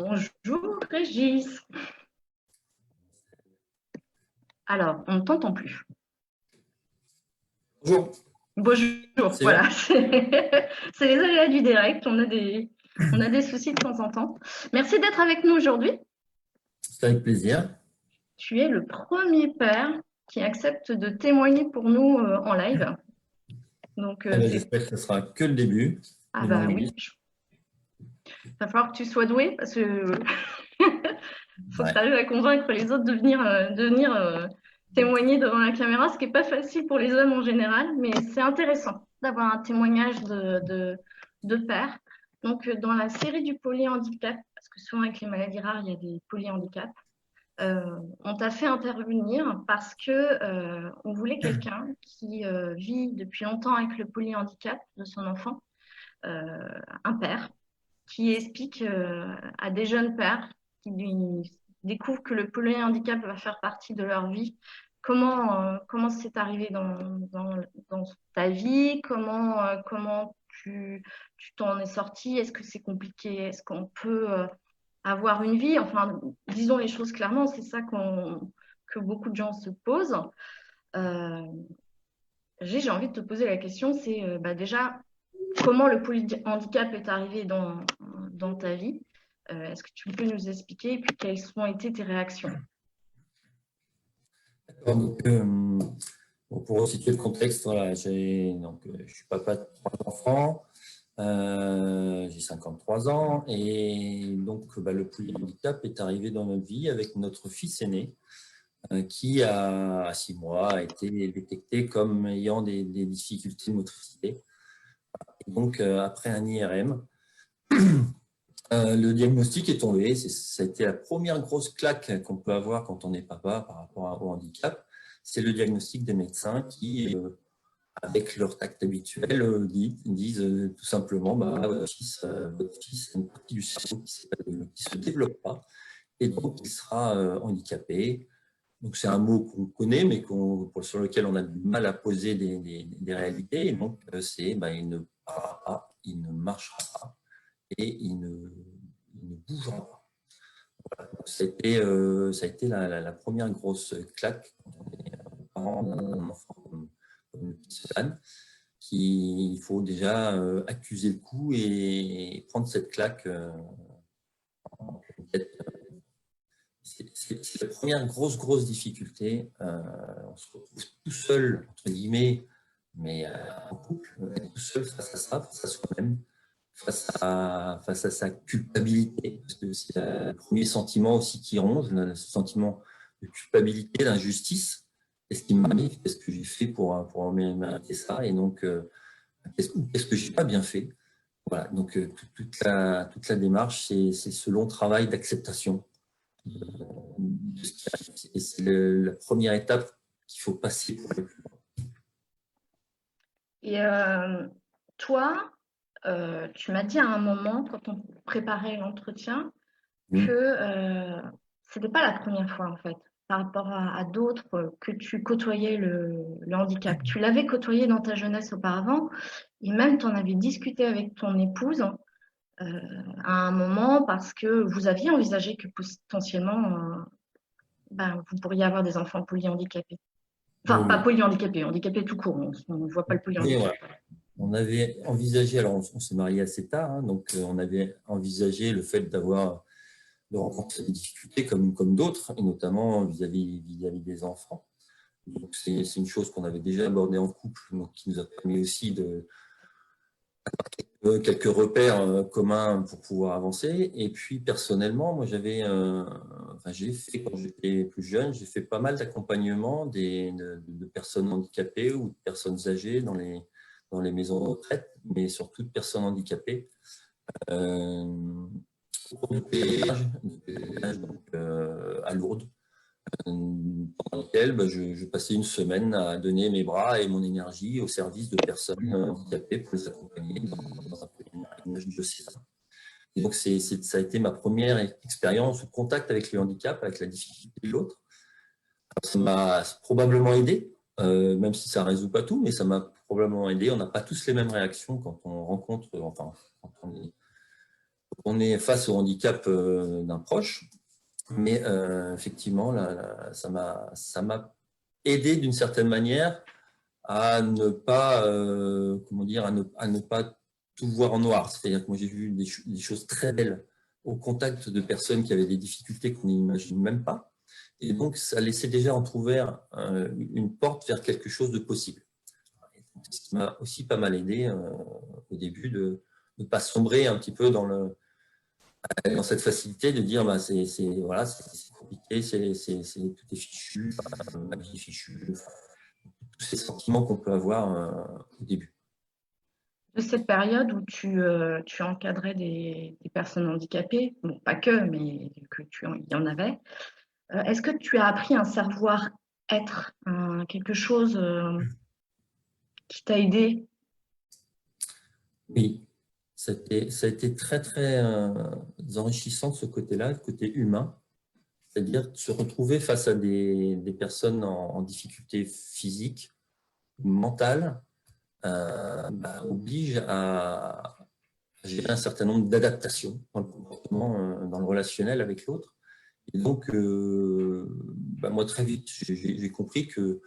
Bonjour Régis. Alors, on ne t'entend plus. Bonjour. Bonjour, C'est bon? voilà. C'est les aléas du direct. On a des soucis de temps en temps. Merci d'être avec nous aujourd'hui. C'est avec plaisir. Tu es le premier père qui accepte de témoigner pour nous en live. Donc, Eh ben, c'est... j'espère que ce sera que le début Ah de mon bah livre. oui. Il va falloir que tu sois doué parce que faut que Ouais. tu arrives à convaincre les autres de venir témoigner devant la caméra, ce qui n'est pas facile pour les hommes en général, mais c'est intéressant d'avoir un témoignage de père. Donc, dans la série du polyhandicap, parce que souvent avec les maladies rares, il y a des polyhandicaps, on t'a fait intervenir parce que on voulait quelqu'un qui vit depuis longtemps avec le polyhandicap de son enfant, un père, qui explique à des jeunes pères qui découvrent que le polyhandicap va faire partie de leur vie. Comment c'est arrivé dans ta vie? Comment tu t'en es sorti? Est-ce que c'est compliqué? Est-ce qu'on peut avoir une vie? Enfin, disons les choses clairement, c'est ça que beaucoup de gens se posent. Euh, j'ai envie de te poser la question, c'est déjà, comment le polyhandicap est arrivé dans ta vie? Est-ce que tu peux nous expliquer et puis quelles ont été tes réactions? D'accord. Donc, bon, pour resituer le contexte, voilà, je suis papa de 3 enfants, j'ai 53 ans et donc le polyhandicap est arrivé dans notre vie avec notre fils aîné qui, à 6 mois, a été détecté comme ayant des difficultés de motricité. Et donc, après un IRM, le diagnostic est tombé. Ça a été la première grosse claque qu'on peut avoir quand on est papa par rapport au handicap. C'est le diagnostic des médecins qui, avec leur tact habituel, disent tout simplement votre fils a une partie du cerveau qui ne se développe pas et donc il sera handicapé. Donc c'est un mot qu'on connaît mais sur lequel on a du mal à poser des réalités. Et donc il ne parlera pas, il ne marchera pas et il ne bougera pas. Voilà. Ça a été la première grosse claque quand on est parent d'un enfant comme le petit Stéphane, qu'il faut déjà accuser le coup et prendre cette claque. C'est la première grosse difficulté. On se retrouve tout seul, entre guillemets, mais en couple, tout seul face à ça, face à soi-même, face à sa culpabilité, parce que c'est le premier sentiment aussi qui ronge, le sentiment de culpabilité, d'injustice. Qu'est-ce qui m'arrive? Qu'est-ce que j'ai fait pour mériter ça? Et donc, qu'est-ce que j'ai pas bien fait? Voilà, donc toute la démarche, c'est ce long travail d'acceptation de ce qui arrive. Et c'est la première étape qu'il faut passer pour aller plus loin. Et toi, tu m'as dit à un moment, quand on préparait l'entretien, que ce n'était pas la première fois, en fait, par rapport à d'autres, que tu côtoyais le handicap. Tu l'avais côtoyé dans ta jeunesse auparavant, et même tu en avais discuté avec ton épouse à un moment parce que vous aviez envisagé que potentiellement vous pourriez avoir des enfants polyhandicapés. Enfin, pas Oui. polyhandicapés, handicapés tout court, on ne voit pas le Et polyhandicap. voilà. On avait envisagé, alors on s'est marié assez tard, hein, donc on avait envisagé le fait de rencontrer des difficultés comme d'autres, et notamment vis-à-vis des enfants. Donc c'est une chose qu'on avait déjà abordée en couple, donc qui nous a permis aussi de quelques repères communs pour pouvoir avancer. Et puis personnellement, moi j'ai fait, quand j'étais plus jeune, j'ai fait pas mal d'accompagnement de personnes handicapées ou de personnes âgées dans les maisons de retraite, mais surtout de personnes handicapées. Au cours de pèlerinage, donc, à Lourdes, pendant lequel je passais une semaine à donner mes bras et mon énergie au service de personnes handicapées pour les accompagner dans un pèlerinage diocésain. Et donc, ça a été ma première expérience au contact avec le handicap, avec la difficulté de l'autre. Ça m'a probablement aidé, même si ça ne résout pas tout, mais ça m'a probablement aidé. On n'a pas tous les mêmes réactions quand on rencontre, enfin, quand on est face au handicap d'un proche. Mais effectivement, ça m'a aidé d'une certaine manière à ne pas, comment dire, à ne pas tout voir en noir. C'est-à-dire que moi, j'ai vu des choses très belles au contact de personnes qui avaient des difficultés qu'on n'imagine même pas. Et donc, ça laissait déjà entrouvert une porte vers quelque chose de possible. Ce qui m'a aussi pas mal aidé au début de ne pas sombrer un petit peu dans cette facilité de dire bah, voilà, c'est compliqué, tout est fichu, ma vie est fichue, tous ces sentiments qu'on peut avoir au début. De cette période où tu encadrais des personnes handicapées, bon, pas que, mais que il y en avait, est-ce que tu as appris un savoir-être, quelque chose qui t'a aidé? Oui, ça a été très, très enrichissant de ce côté-là, le côté humain. C'est-à-dire se retrouver face à des personnes en difficulté physique, mentale, oblige à gérer un certain nombre d'adaptations dans le comportement, dans le relationnel avec l'autre. Et donc, moi, très vite, j'ai compris qu'il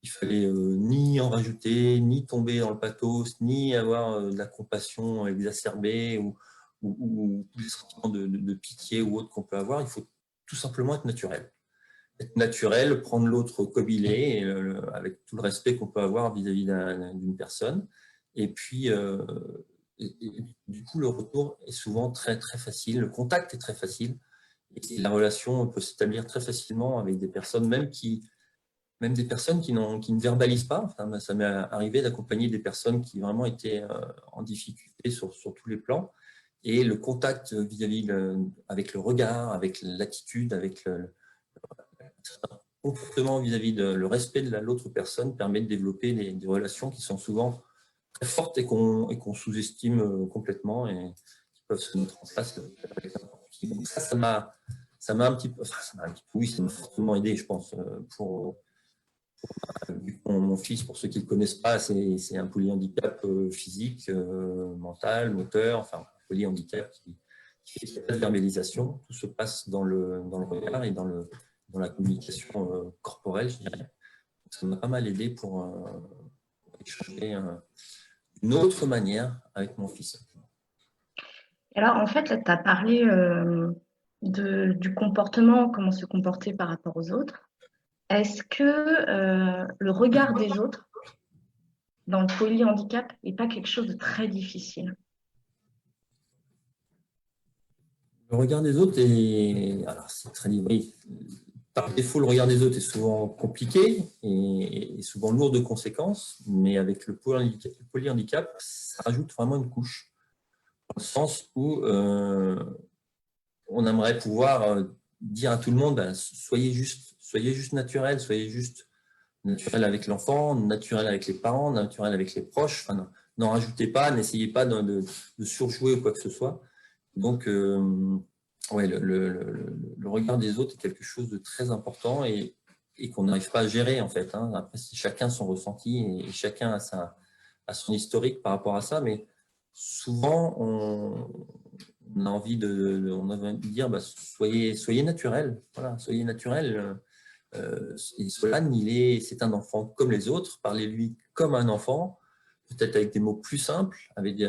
fallait ni en rajouter, ni tomber dans le pathos, ni avoir de la compassion exacerbée ou des sentiments de pitié ou autre qu'on peut avoir. Il faut tout simplement être naturel. Être naturel, prendre l'autre comme il est, avec tout le respect qu'on peut avoir vis-à-vis d'une personne. Et puis, du coup, le retour est souvent très, très facile. Le contact est très facile. Et la relation peut s'établir très facilement avec des personnes, même des personnes qui ne verbalisent pas. Enfin, ça m'est arrivé d'accompagner des personnes qui vraiment étaient en difficulté sur tous les plans. Et le contact vis-à-vis avec le regard, avec l'attitude, avec le comportement vis-à-vis de le respect de l'autre personne permet de développer des relations qui sont souvent très fortes et qu'on sous-estime complètement et qui peuvent se mettre en place avec n'importe qui. Donc ça m'a un petit peu, enfin, oui, ça m'a fortement aidé, je pense, pour mon fils, pour ceux qui ne le connaissent pas, c'est un polyhandicap physique, mental, moteur, enfin, polyhandicap qui fait qu'il n'y a pas de verbalisation. Tout se passe dans le regard et dans la communication corporelle, je dirais. Ça m'a pas mal aidé pour échanger d'une autre manière avec mon fils. Alors, en fait, là, tu as parlé du comportement, comment se comporter par rapport aux autres. Est-ce que le regard des autres dans le polyhandicap n'est pas quelque chose de très difficile? Le regard des autres est, alors c'est très oui, par défaut, le regard des autres est souvent compliqué et souvent lourd de conséquences, mais avec le polyhandicap, ça rajoute vraiment une couche, dans le sens où on aimerait pouvoir dire à tout le monde, soyez juste naturel, soyez juste naturel avec l'enfant, naturel avec les parents, naturel avec les proches, enfin, n'en rajoutez pas, n'essayez pas de surjouer ou quoi que ce soit. Donc, ouais, le regard des autres est quelque chose de très important et qu'on n'arrive pas à gérer en fait. Hein. Après, c'est chacun son ressenti et chacun a son historique par rapport à ça, mais souvent on a envie de dire soyez naturel, voilà, soyez naturel. Et Solane, c'est un enfant comme les autres, parlez-lui comme un enfant, peut-être avec des mots plus simples, avec des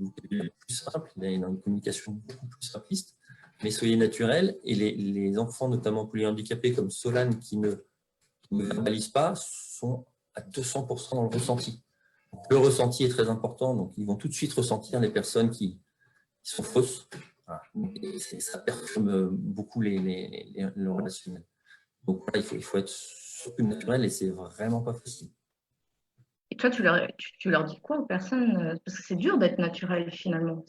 vocabulaire plus simples, il a une communication beaucoup plus simpliste, mais soyez naturel. Et les enfants, notamment polyhandicapés comme Solane, qui ne verbalisent pas, sont à 200% dans le ressenti. Le ressenti est très important, donc ils vont tout de suite ressentir les personnes qui sont fausses. Voilà. Et ça perturbe beaucoup le relationnel. Donc voilà, il faut être surtout naturel et c'est vraiment pas facile. Et toi, tu leur dis quoi aux personnes? Parce que c'est dur d'être naturel finalement.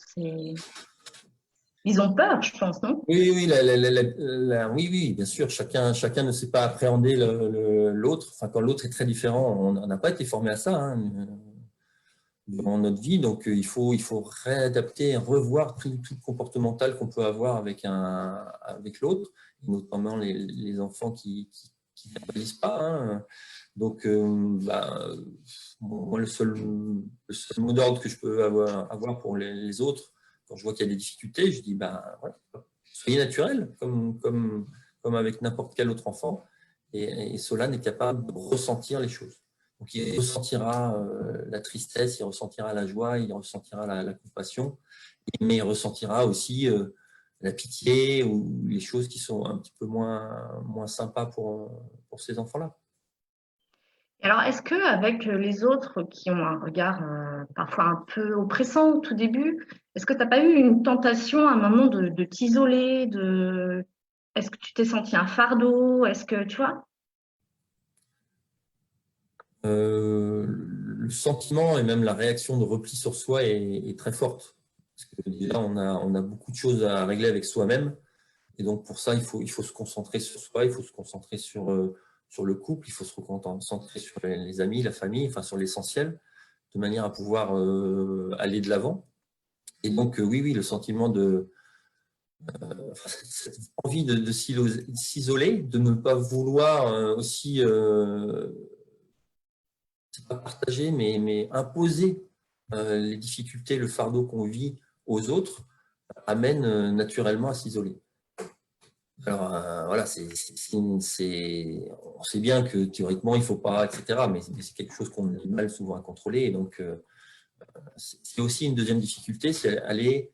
Ils ont peur, je pense, non? Oui, oui, oui, bien sûr. Chacun ne sait pas appréhender l'autre. Enfin, quand l'autre est très différent, on n'a pas été formé à ça dans notre vie. Donc, il faut réadapter, revoir tout le comportemental qu'on peut avoir avec l'autre, notamment les enfants qui ne verbalisent pas. Hein. Donc, moi, le seul mot d'ordre que je peux avoir pour les autres, quand je vois qu'il y a des difficultés, je dis, ben, ouais, soyez naturel, comme avec n'importe quel autre enfant. Et Solane est capable de ressentir les choses. Donc, il ressentira la tristesse, il ressentira la joie, il ressentira la compassion, mais il ressentira aussi la pitié ou les choses qui sont un petit peu moins sympas pour ces enfants-là. Alors, est-ce qu'avec les autres qui ont un regard parfois un peu oppressant au tout début, est-ce que tu n'as pas eu une tentation à un moment de t'isoler, Est-ce que tu t'es senti un fardeau? Est-ce que, tu vois? Le sentiment et même la réaction de repli sur soi est très forte. Parce que déjà, on a beaucoup de choses à régler avec soi-même. Et donc, pour ça, il faut se concentrer sur soi, il faut se concentrer sur le couple, il faut se concentrer sur les amis, la famille, enfin sur l'essentiel, de manière à pouvoir aller de l'avant. Et donc, oui, le sentiment cette envie de s'isoler, de ne pas vouloir aussi, c'est pas partager, mais imposer les difficultés, le fardeau qu'on vit aux autres, amène naturellement à s'isoler. Alors voilà, on sait bien que théoriquement il ne faut pas, etc. Mais c'est quelque chose qu'on a du mal souvent à contrôler. Et donc, c'est aussi une deuxième difficulté, c'est aller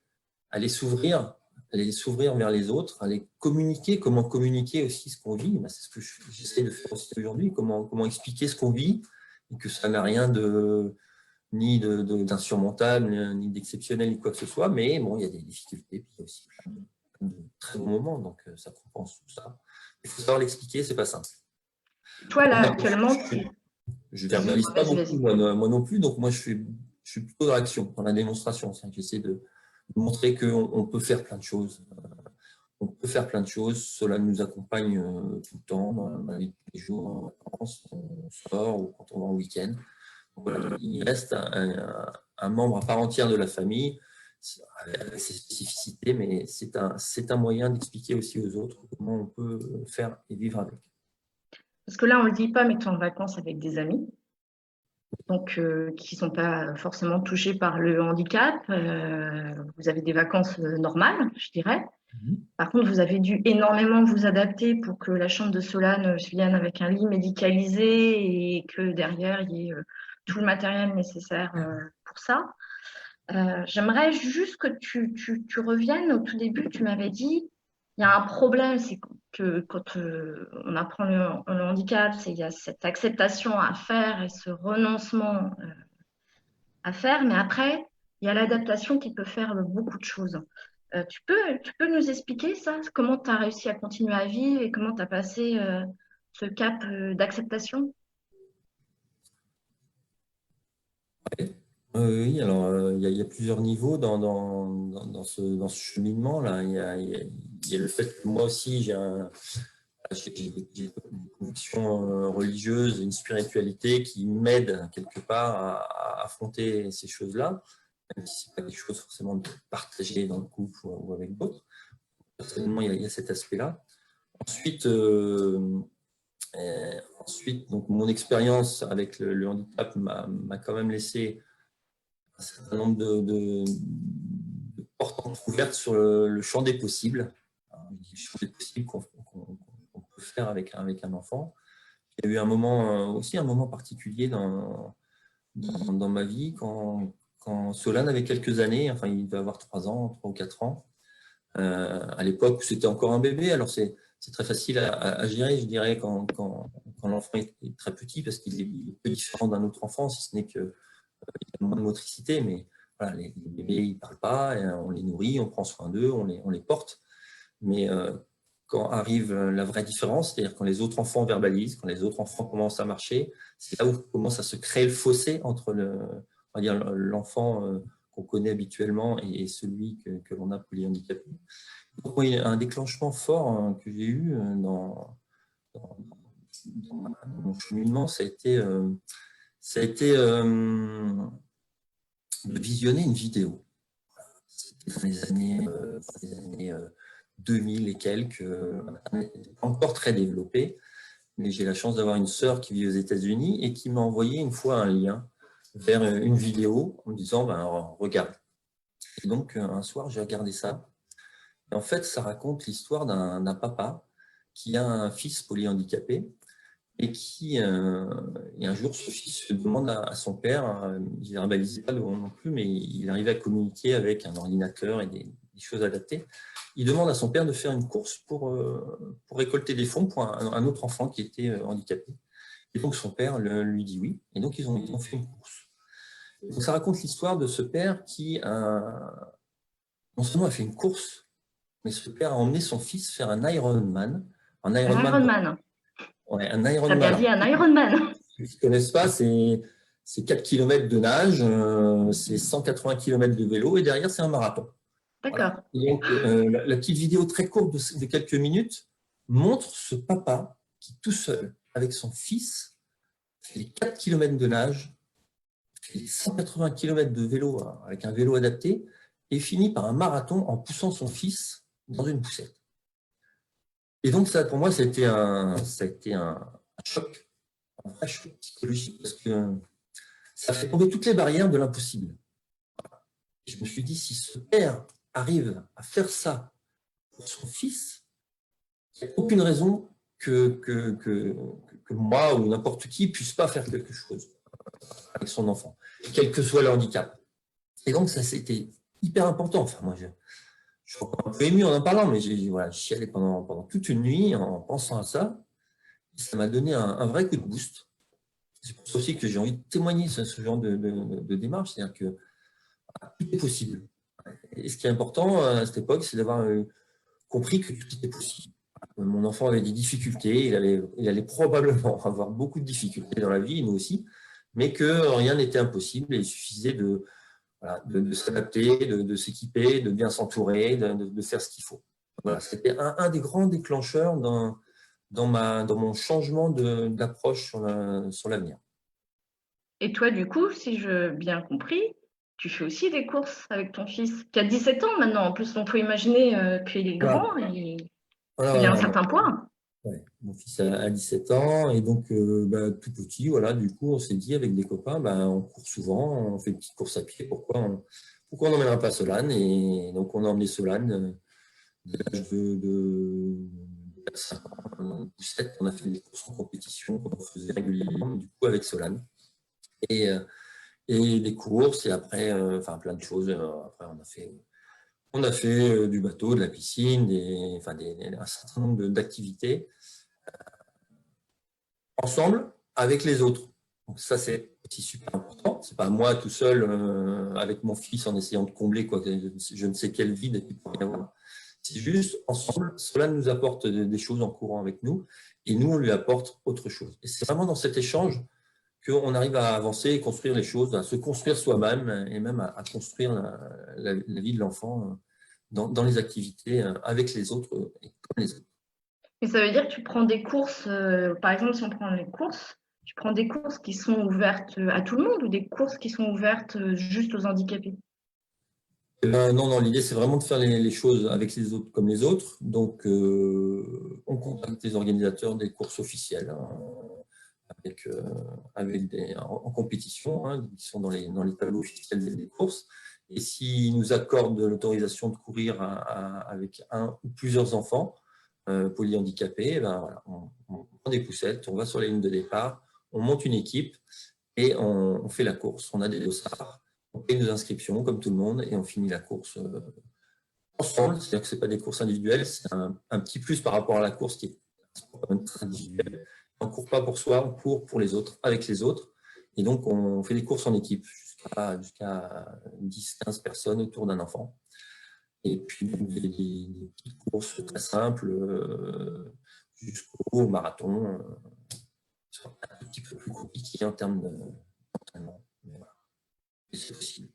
s'ouvrir vers les autres, aller communiquer, comment communiquer aussi ce qu'on vit. C'est ce que j'essaie de faire aussi aujourd'hui, comment expliquer ce qu'on vit, et que ça n'a rien ni d'insurmontable, ni d'exceptionnel, ni quoi que ce soit, mais bon, il y a des difficultés, puis il y a aussi plein de très bons moments, donc ça compense tout ça. Il faut savoir l'expliquer, c'est pas simple. Toi, là, actuellement, je ne verbalise pas beaucoup, moi non plus, donc moi je suis plutôt dans l'action, dans la démonstration. J'essaie de montrer qu'on peut faire plein de choses. On peut faire plein de choses, cela nous accompagne tout le temps, dans la vie de tous les jours, en vacances, on sort ou quand on va en week-end. Voilà, il reste un membre à part entière de la famille, avec ses spécificités, mais c'est un moyen d'expliquer aussi aux autres comment on peut faire et vivre avec. parce que là, on ne le dit pas, mais tu es en vacances avec des amis, donc qui ne sont pas forcément touchés par le handicap. Vous avez des vacances normales, je dirais. Par contre, vous avez dû énormément vous adapter pour que la chambre de Solane vienne avec un lit médicalisé et que derrière, il y ait tout le matériel nécessaire pour ça. J'aimerais juste que tu reviennes. Au tout début, tu m'avais dit, il y a un problème, c'est que quand on apprend le handicap, il y a cette acceptation à faire et ce renoncement à faire, mais après, il y a l'adaptation qui peut faire beaucoup de choses. Tu peux nous expliquer ça? Comment tu as réussi à continuer à vivre et comment tu as passé ce cap d'acceptation? Oui, alors il y a plusieurs niveaux dans ce cheminement-là. Il y a le fait que moi aussi, j'ai une conviction religieuse, une spiritualité qui m'aide quelque part à affronter ces choses-là, même si ce n'est pas quelque chose forcément de partager dans le couple ou avec d'autres. Personnellement, il y a cet aspect-là. Ensuite, donc, mon expérience avec le handicap m'a quand même laissé un certain nombre de portes ouvertes sur le champ des possibles, le champ des possibles qu'on peut faire avec un enfant. Il y a eu aussi un moment particulier dans ma vie quand Solane avait quelques années, enfin il devait avoir 3 ou 4 ans. À l'époque, c'était encore un bébé, alors c'est très facile à gérer, je dirais, quand l'enfant est très petit, parce qu'il est peu différent d'un autre enfant, si ce n'est qu'il a moins de motricité, mais voilà, les bébés, ils ne parlent pas, on les nourrit, on prend soin d'eux, on les porte. Mais quand arrive la vraie différence, c'est-à-dire quand les autres enfants verbalisent, quand les autres enfants commencent à marcher, c'est là où commence à se créer le fossé entre l'enfant qu'on connaît habituellement et celui que l'on a polyhandicapé. Donc, il y a un déclenchement fort que j'ai eu dans mon cheminement, ça a été de visionner une vidéo. C'était dans les années 2000 et quelques, Internet n'était pas encore très développé, mais j'ai la chance d'avoir une sœur qui vit aux États-Unis et qui m'a envoyé une fois un lien vers une vidéo en me disant regarde. Et donc, un soir, j'ai regardé ça. Et en fait, ça raconte l'histoire d'un papa qui a un fils polyhandicapé et qui, et un jour, ce fils demande à son père, il ne verbalisait pas non plus, mais il arrivait à communiquer avec un ordinateur et des choses adaptées. Il demande à son père de faire une course pour récolter des fonds pour un autre enfant qui était handicapé. Et donc, son père lui dit oui. Et donc, ils ont fait une course. Donc, ça raconte l'histoire de ce père qui, non seulement a fait une course, mais ce père a emmené son fils faire un Ironman. Un Un Ironman, Ironman. ouais, un T'as bien Ironman. dit un Ironman. Ceux qui ne connaissent pas, c'est 4 km de nage, c'est 180 km de vélo et derrière, c'est un marathon. D'accord. Voilà. Et donc, la petite vidéo très courte de quelques minutes montre ce papa qui, tout seul, avec son fils, fait les 4 km de nage, fait les 180 km de vélo avec un vélo adapté et finit par un marathon en poussant son fils dans une poussette. Et donc, ça, pour moi, ça a été un choc, un vrai choc psychologique parce que ça fait tomber toutes les barrières de l'impossible. Et je me suis dit, si ce père arrive à faire ça pour son fils, il n'y a aucune raison que moi ou n'importe qui ne puisse pas faire quelque chose avec son enfant, quel que soit le handicap. Et donc, ça, c'était hyper important. Enfin, moi, je suis encore un peu ému en parlant, mais voilà, je chialais pendant toute une nuit en pensant à ça. Et ça m'a donné un vrai coup de boost. C'est pour ça aussi que j'ai envie de témoigner ce genre de démarche, c'est-à-dire que tout est possible. Et ce qui est important à cette époque, c'est d'avoir compris que tout était possible. Mon enfant avait des difficultés, il allait probablement avoir beaucoup de difficultés dans la vie, nous aussi, mais que rien n'était impossible et il suffisait voilà, de s'adapter, de s'équiper, de bien s'entourer, de faire ce qu'il faut. Voilà, c'était un des grands déclencheurs dans mon changement d'approche sur l'avenir. Et toi, du coup, si je bien compris, tu fais aussi des courses avec ton fils qui a 17 ans maintenant. En plus, on peut imaginer qu'il est Voilà. grand et il a un Voilà, certain poids. ouais. Mon fils a 17 ans et donc tout petit, voilà, du coup, on s'est dit avec des copains, on court souvent, on fait une petite course à pied, pourquoi on n'emmènerait pas Solane? Et donc, on a emmené Solane dès l'âge de 5 ans, 7, on a fait des courses en compétition qu'on faisait régulièrement, du coup, avec Solane. Et, et des courses, et après, enfin, plein de choses. Après, on a fait du bateau, de la piscine, un certain nombre d'activités ensemble avec les autres. Donc ça, c'est aussi super important. C'est pas moi tout seul avec mon fils en essayant de combler je ne sais quel vide il pourrait y avoir. C'est juste ensemble. Cela nous apporte des choses en courant avec nous et nous, on lui apporte autre chose. Et c'est vraiment dans cet échange qu'on arrive à avancer et construire les choses, à se construire soi-même et même à construire la vie de l'enfant dans les activités avec les autres et comme les autres. Et ça veut dire que tu prends des courses, par exemple, si on prend les courses, tu prends des courses qui sont ouvertes à tout le monde ou des courses qui sont ouvertes juste aux handicapés? Non, l'idée, c'est vraiment de faire les choses avec les autres comme les autres. Donc, on contacte les organisateurs des courses officielles en compétition, hein, qui sont dans les tableaux officiels des courses. Et s'ils nous accordent l'autorisation de courir avec un ou plusieurs enfants polyhandicapés, voilà, on prend des poussettes, on va sur les lignes de départ, on monte une équipe et on fait la course. On a des dossards. On paye nos inscriptions comme tout le monde et on finit la course ensemble. C'est-à-dire que ce n'est pas des courses individuelles, c'est un petit plus par rapport à la course qui est quand même très individuelle. On ne court pas pour soi, on court pour les autres, avec les autres. Et donc, on fait des courses en équipe jusqu'à 10-15 personnes autour d'un enfant. Et puis, des petites courses très simples jusqu'au marathon, un petit peu plus compliqué en termes d'entraînement. Mais voilà, c'est possible.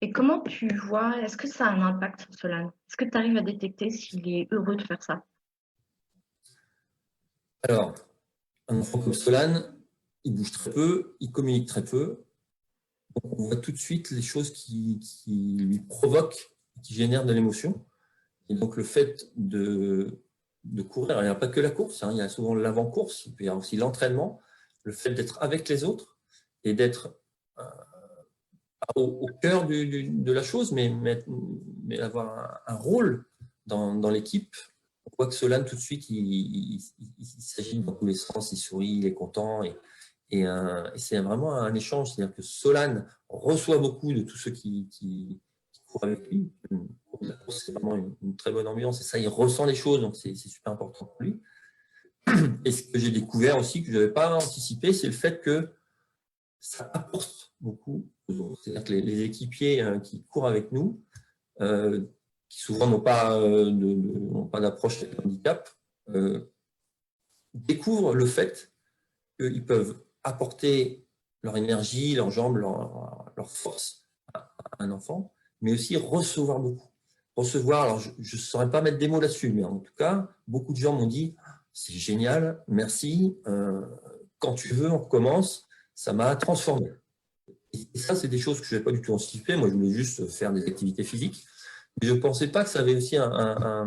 Et comment tu vois, est-ce que ça a un impact sur Solane? Est-ce que tu arrives à détecter s'il est heureux de faire ça? Alors, un enfant comme Solane, il bouge très peu, il communique très peu. Donc on voit tout de suite les choses qui lui provoquent, qui génèrent de l'émotion. Et donc, le fait de courir, il n'y a pas que la course, hein, il y a souvent l'avant-course, il peut y avoir aussi l'entraînement, le fait d'être avec les autres et d'être au cœur de la chose, mais avoir un rôle dans l'équipe. On voit que Solane, tout de suite, il s'agit dans tous les sens, il sourit, il est content. Et c'est vraiment un échange. C'est-à-dire que Solane reçoit beaucoup de tous ceux qui courent avec lui. C'est vraiment une très bonne ambiance. Et ça, il ressent les choses, donc c'est super important pour lui. Et ce que j'ai découvert aussi, que je n'avais pas anticipé, c'est le fait que ça apporte beaucoup aux autres. C'est-à-dire que les équipiers qui courent avec nous, qui souvent n'ont pas d'approche avec le handicap, découvrent le fait qu'ils peuvent apporter leur énergie, leurs jambes, leur force à un enfant, mais aussi recevoir beaucoup. Recevoir, alors je ne saurais pas mettre des mots là-dessus, mais en tout cas, beaucoup de gens m'ont dit « c'est génial, merci, quand tu veux, on recommence ». Ça m'a transformé. Et ça, c'est des choses que je n'avais pas du tout anticipé. Moi, je voulais juste faire des activités physiques. Mais je ne pensais pas que ça avait aussi voilà,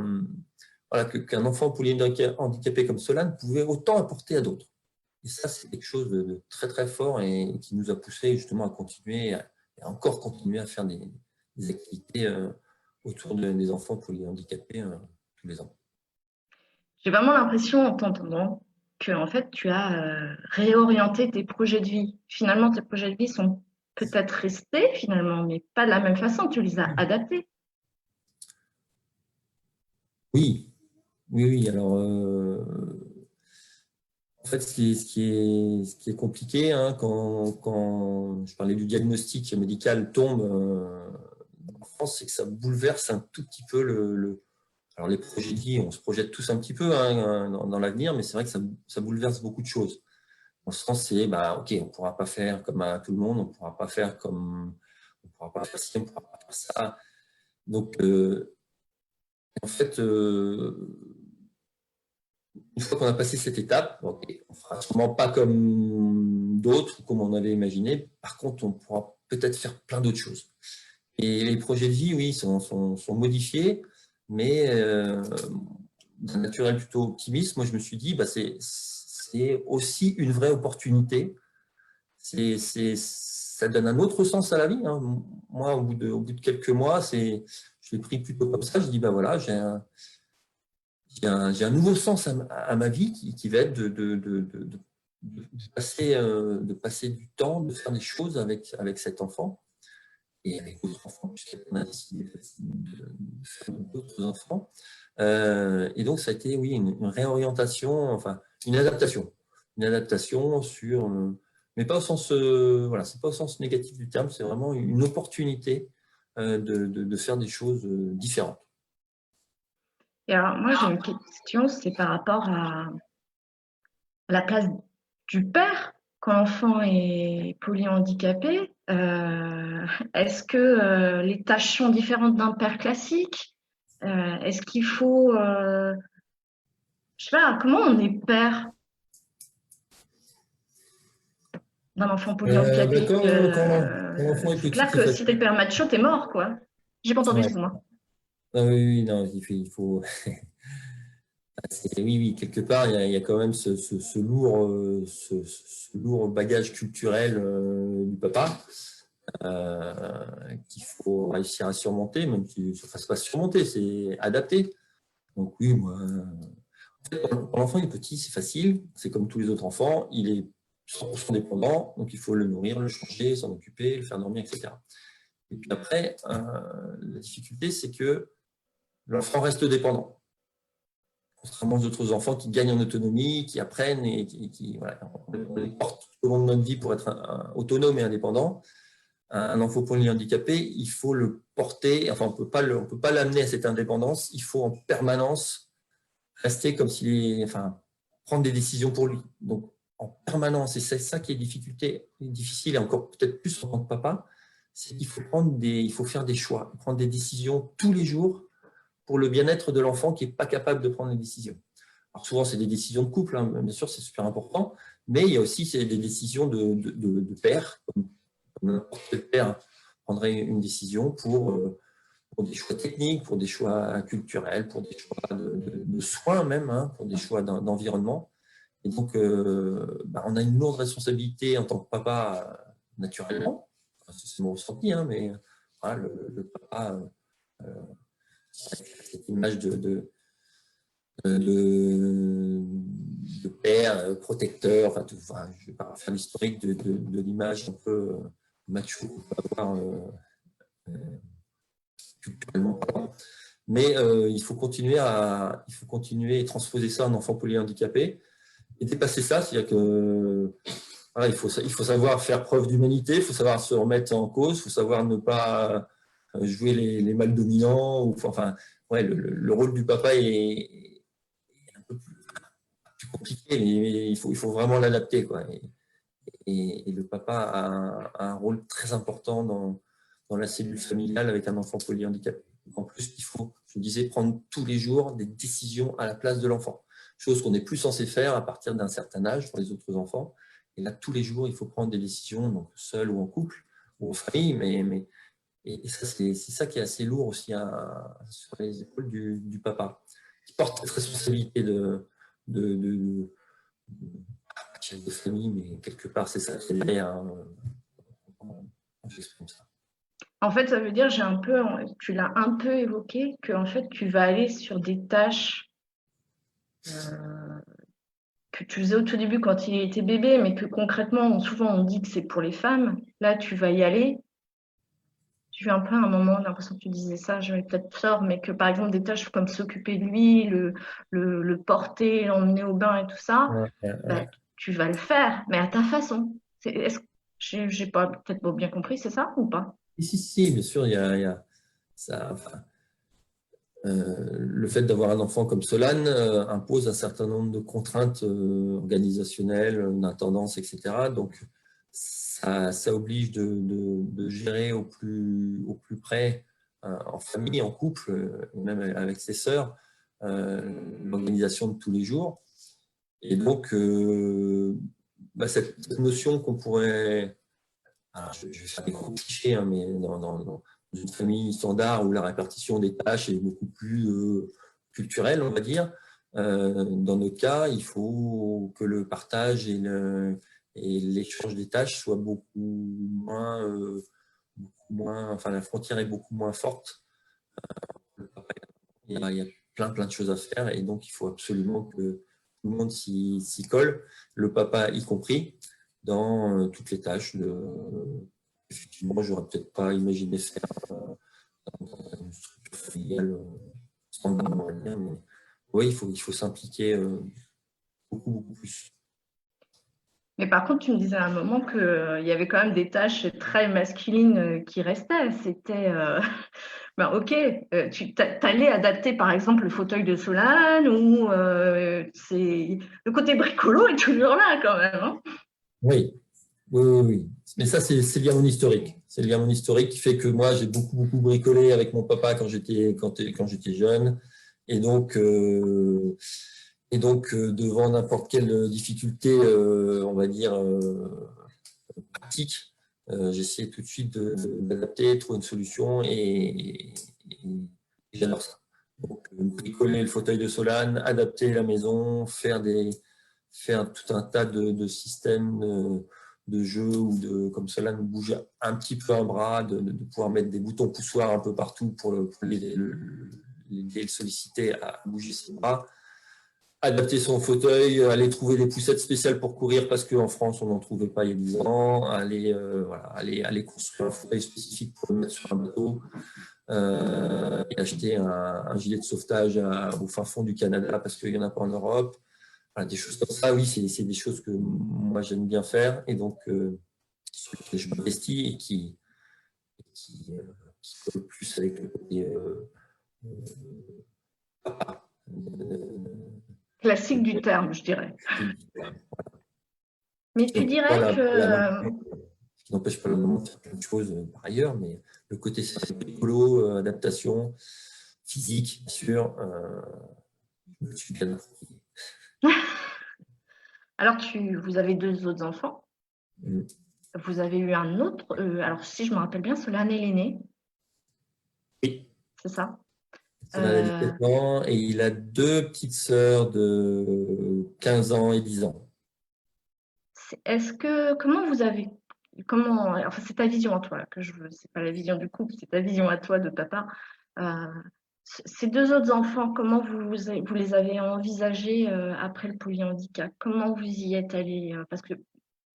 qu'un enfant polyhandicapé comme Solane pouvait autant apporter à d'autres. Et ça, c'est quelque chose de très, très fort et qui nous a poussé justement à continuer, et encore continuer à faire des activités autour des enfants polyhandicapés tous les ans. J'ai vraiment l'impression, en t'entendant, que en fait, tu as réorienté tes projets de vie. Finalement, tes projets de vie sont peut-être restés, finalement, mais pas de la même façon. Tu les as adaptés. Oui, oui, oui. Alors, en fait, ce qui est compliqué, hein, quand je parlais du diagnostic médical tombe en France, c'est que ça bouleverse un tout petit peu alors les projets de vie, on se projette tous un petit peu hein, dans l'avenir, mais c'est vrai que ça bouleverse beaucoup de choses. En ce sens, c'est, bah, ok, on ne pourra pas faire comme à tout le monde, on ne pourra pas faire comme, on pourra pas faire ci, on ne pourra pas faire ça. Donc, en fait, une fois qu'on a passé cette étape, okay, on ne fera sûrement pas comme d'autres, comme on avait imaginé. Par contre, on pourra peut-être faire plein d'autres choses. Et les projets de vie, oui, sont modifiés, mais d'un naturel plutôt optimiste, moi je me suis dit, bah, c'est aussi une vraie opportunité. Ça donne un autre sens à la vie. Hein. Moi, au bout de quelques mois, je l'ai pris plutôt comme ça. Je dis, bah voilà, j'ai un nouveau sens à ma vie qui va être de passer du temps, de faire des choses avec cet enfant et avec d'autres enfants, puisqu'on a décidé de faire d'autres enfants. Et donc, ça a été, oui, une réorientation, enfin, une adaptation sur, mais pas au sens, voilà, c'est pas au sens négatif du terme, c'est vraiment une opportunité de faire des choses différentes. Et alors, moi, j'ai une question, c'est par rapport à la place du père quand l'enfant est polyhandicapé. Est-ce que les tâches sont différentes d'un père classique? Est-ce qu'il faut, je sais pas, comment on est père d'un enfant polyhandicapé? Quand l'enfant est C'est petit, clair c'est que si t'es facile. le père macho, t'es mort, quoi. J'ai pas entendu, Ouais. excuse-moi. Ah oui, oui, non, il faut oui, oui, quelque part, il y a quand même ce lourd bagage culturel du papa qu'il faut réussir à surmonter, même si ça ne fasse pas surmonter, c'est adapter. Donc oui, moi, en fait, quand l'enfant est petit, c'est facile, c'est comme tous les autres enfants, il est 100% dépendant, donc il faut le nourrir, le changer, s'en occuper, le faire dormir, etc. Et puis après, la difficulté, c'est que l'enfant reste dépendant. Contrairement aux autres enfants qui gagnent en autonomie, qui apprennent et voilà, on les porte tout au long de notre vie pour être autonome et indépendant. Un enfant polyhandicapé, il faut le porter, enfin on peut pas l'amener à cette indépendance, il faut en permanence rester comme enfin, prendre des décisions pour lui. Donc en permanence, et c'est ça qui est difficile et encore peut-être plus en tant que papa, c'est qu'il faut faire des choix, prendre des décisions tous les jours pour le bien-être de l'enfant qui n'est pas capable de prendre des décisions. Alors souvent, c'est des décisions de couple, hein, bien sûr, c'est super important, mais il y a aussi des décisions de père, comme n'importe quel père prendrait une décision pour des choix techniques, pour des choix culturels, pour des choix de soins même, hein, pour des choix d'environnement. Et donc, on a une lourde responsabilité en tant que papa, naturellement, c'est mon ressenti, hein, mais voilà, le papa, cette image de père protecteur, enfin, je ne vais pas faire l'historique de l'image un peu macho qu'on peut avoir culturellement parlant. Mais il faut continuer et transposer ça à un enfant polyhandicapé et dépasser ça, c'est-à-dire que voilà, il faut savoir faire preuve d'humanité, il faut savoir se remettre en cause, il faut savoir ne pas jouer les mâles dominants. Enfin, ouais, le rôle du papa est un peu plus compliqué, mais il faut vraiment l'adapter, quoi. Et le papa a un rôle très important dans la cellule familiale avec un enfant polyhandicapé. En plus, il faut, je disais, prendre tous les jours des décisions à la place de l'enfant, chose qu'on n'est plus censé faire à partir d'un certain âge pour les autres enfants. Et là, tous les jours, il faut prendre des décisions, donc seul ou en couple ou en famille, et ça, c'est ça qui est assez lourd aussi sur les épaules du papa, qui porte cette responsabilité de chef de famille, mais quelque part, c'est ça qui est derrière. J'exprime ça. En fait, ça veut dire, tu l'as un peu évoqué, que en fait, tu vas aller sur des tâches que tu faisais au tout début quand il était bébé, mais que concrètement, souvent on dit que c'est pour les femmes. Là, tu vas y aller. J'ai eu un peu un moment l'impression que tu disais ça, j'avais peut-être tort, mais que par exemple des tâches comme s'occuper de lui, le porter, l'emmener au bain et tout ça, bah, tu vas le faire, mais à ta façon. J'ai pas peut-être pas bien compris, c'est ça ou pas? Si, bien sûr, il y a ça. Enfin, le fait d'avoir un enfant comme Solane impose un certain nombre de contraintes organisationnelles, d'intendance, etc. Donc, ça oblige de gérer au plus près, en famille, en couple, même avec ses sœurs, l'organisation de tous les jours. Et donc, cette notion qu'on pourrait... Alors, je vais faire des gros clichés, hein, mais dans une famille standard où la répartition des tâches est beaucoup plus culturelle, on va dire, dans notre cas, il faut que le partage et l'échange des tâches soient enfin, la frontière est beaucoup moins forte. Il y a plein de choses à faire et donc il faut absolument que tout le monde s'y colle, le papa y compris, dans toutes les tâches. Effectivement, j'aurais peut-être pas imaginé faire dans une structure familiale standard, on va dire, mais oui, il faut s'impliquer beaucoup plus. Mais par contre, tu me disais à un moment qu'il y avait quand même des tâches très masculines qui restaient. C'était, ben, ok, tu allais adapter par exemple le fauteuil de Solane ou le côté bricolo est toujours là quand même. Hein. Oui. Mais ça, c'est lié à mon historique. C'est lié à mon historique qui fait que moi, j'ai beaucoup bricolé avec mon papa quand j'étais jeune. Et donc, devant n'importe quelle difficulté, on va dire, pratique, j'essayais tout de suite d'adapter, trouver une solution et j'adore ça. Donc, bricoler le fauteuil de Solane, adapter la maison, faire tout un tas de systèmes de jeux ou comme Solane bouger un petit peu un bras, de pouvoir mettre des boutons poussoirs un peu partout pour l'aider, le solliciter à bouger ses bras. Adapter son fauteuil, aller trouver des poussettes spéciales pour courir parce qu'en France, on n'en trouvait pas il y a 10 ans, aller construire un fauteuil spécifique pour le mettre sur un bateau, et acheter un gilet de sauvetage au fin fond du Canada parce qu'il n'y en a pas en Europe. Voilà, des choses comme ça, oui, c'est des choses que moi j'aime bien faire et donc sur lesquelles je m'investis et qui colle plus avec le côté papa. Classique du terme, je dirais. Mais tu dirais que... Ce qui n'empêche pas le moment de faire plein de choses par ailleurs, mais le côté écolo, adaptation, physique, bien sûr, je me suis bien approprié. Alors, vous avez 2 autres enfants. Vous avez eu un autre, alors si je me rappelle bien, Solane est l'aîné. Oui. C'est ça. Solane a 17 ans et il a 2 petites sœurs de 15 ans et 10 ans. Comment vous avez comment, enfin, c'est ta vision à toi que je veux, c'est pas la vision du couple, c'est ta vision à toi de papa. Euh, ces deux autres enfants, comment vous les avez envisagés après le polyhandicap? Comment vous y êtes allé? Parce que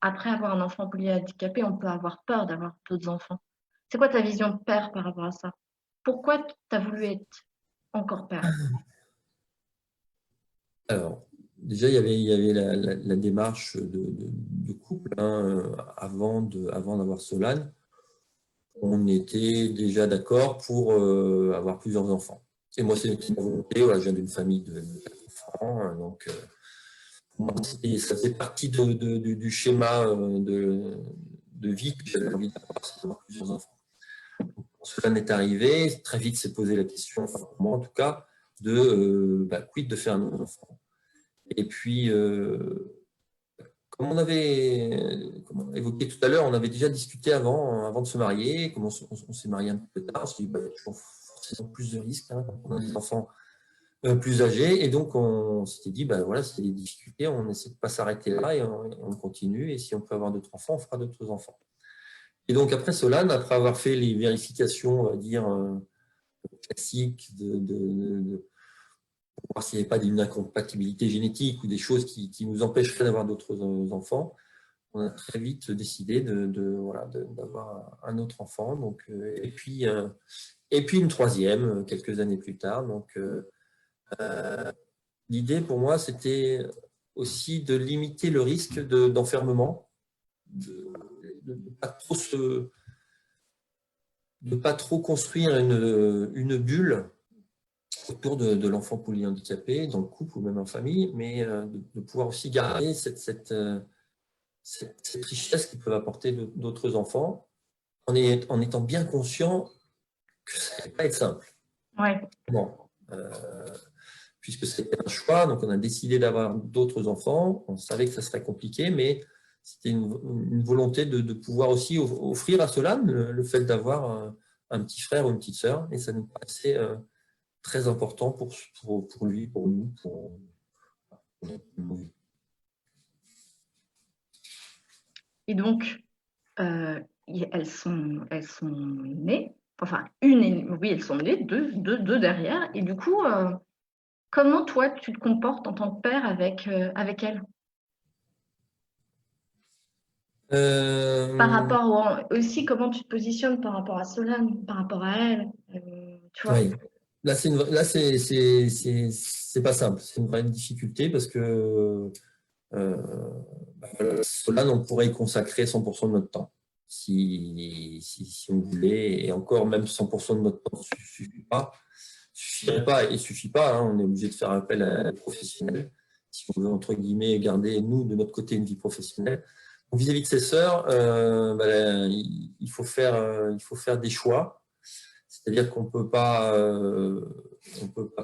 après avoir un enfant polyhandicapé, on peut avoir peur d'avoir d'autres enfants. C'est quoi ta vision de père par rapport à ça? Pourquoi tu as voulu être encore père? Alors, déjà, il y avait la démarche de couple hein, avant d'avoir Solane. On était déjà d'accord pour avoir plusieurs enfants. Et moi, c'est ma volonté. Voilà, je viens d'une famille de 4 enfants. Donc, pour moi, ça fait partie du schéma de vie que j'avais envie d'avoir plusieurs enfants. Quand Solane est arrivé, très vite s'est posé la question, enfin, pour moi en tout cas, de quid de faire un enfant. Et puis, comme comme on a évoqué tout à l'heure, on avait déjà discuté avant de se marier, comme on s'est marié un peu tard, on s'est dit, il y a toujours forcément plus de risques hein, quand on a des enfants plus âgés. Et donc, on s'était dit, voilà, s'il y a des difficultés, on essaie de ne pas s'arrêter là et on continue. Et si on peut avoir d'autres enfants, on fera d'autres enfants. Et donc, après Solane, après avoir fait les vérifications, on va dire, classiques pour voir s'il n'y avait pas d'une incompatibilité génétique ou des choses qui nous empêcheraient d'avoir d'autres enfants, on a très vite décidé d'avoir un autre enfant. Donc, et puis une troisième, quelques années plus tard. Donc, l'idée pour moi, c'était aussi de limiter le risque d'enfermement, de ne pas trop construire une bulle autour de l'enfant polyhandicapé, dans le couple ou même en famille, mais de pouvoir aussi garder cette richesse qu'ils peuvent apporter d'autres enfants, en étant bien conscient que ça ne va pas être simple. Ouais. Bon, puisque c'était un choix, donc on a décidé d'avoir d'autres enfants, on savait que ça serait compliqué, mais c'était une volonté de pouvoir aussi offrir à Solane le fait d'avoir un petit frère ou une petite sœur, et ça nous paraissait très important pour lui, pour nous, pour nous. Et donc, elles sont nées, enfin, oui, elles sont nées, deux derrière. Et du coup, comment toi, tu te comportes en tant que père avec elles? Par Euh, rapport aussi, comment tu te positionnes par rapport à Solane, par rapport à elle, tu vois? oui. Là, c'est pas simple. C'est une vraie difficulté parce que Solane, on pourrait y consacrer 100% de notre temps si on voulait. Et encore, même 100% de notre temps ne suffirait pas et suffit pas. Hein. On est obligé de faire appel à des professionnels si on veut, entre guillemets, garder, nous, de notre côté, une vie professionnelle. Vis-à-vis de ses sœurs, il faut faire des choix. C'est-à-dire qu'on on peut pas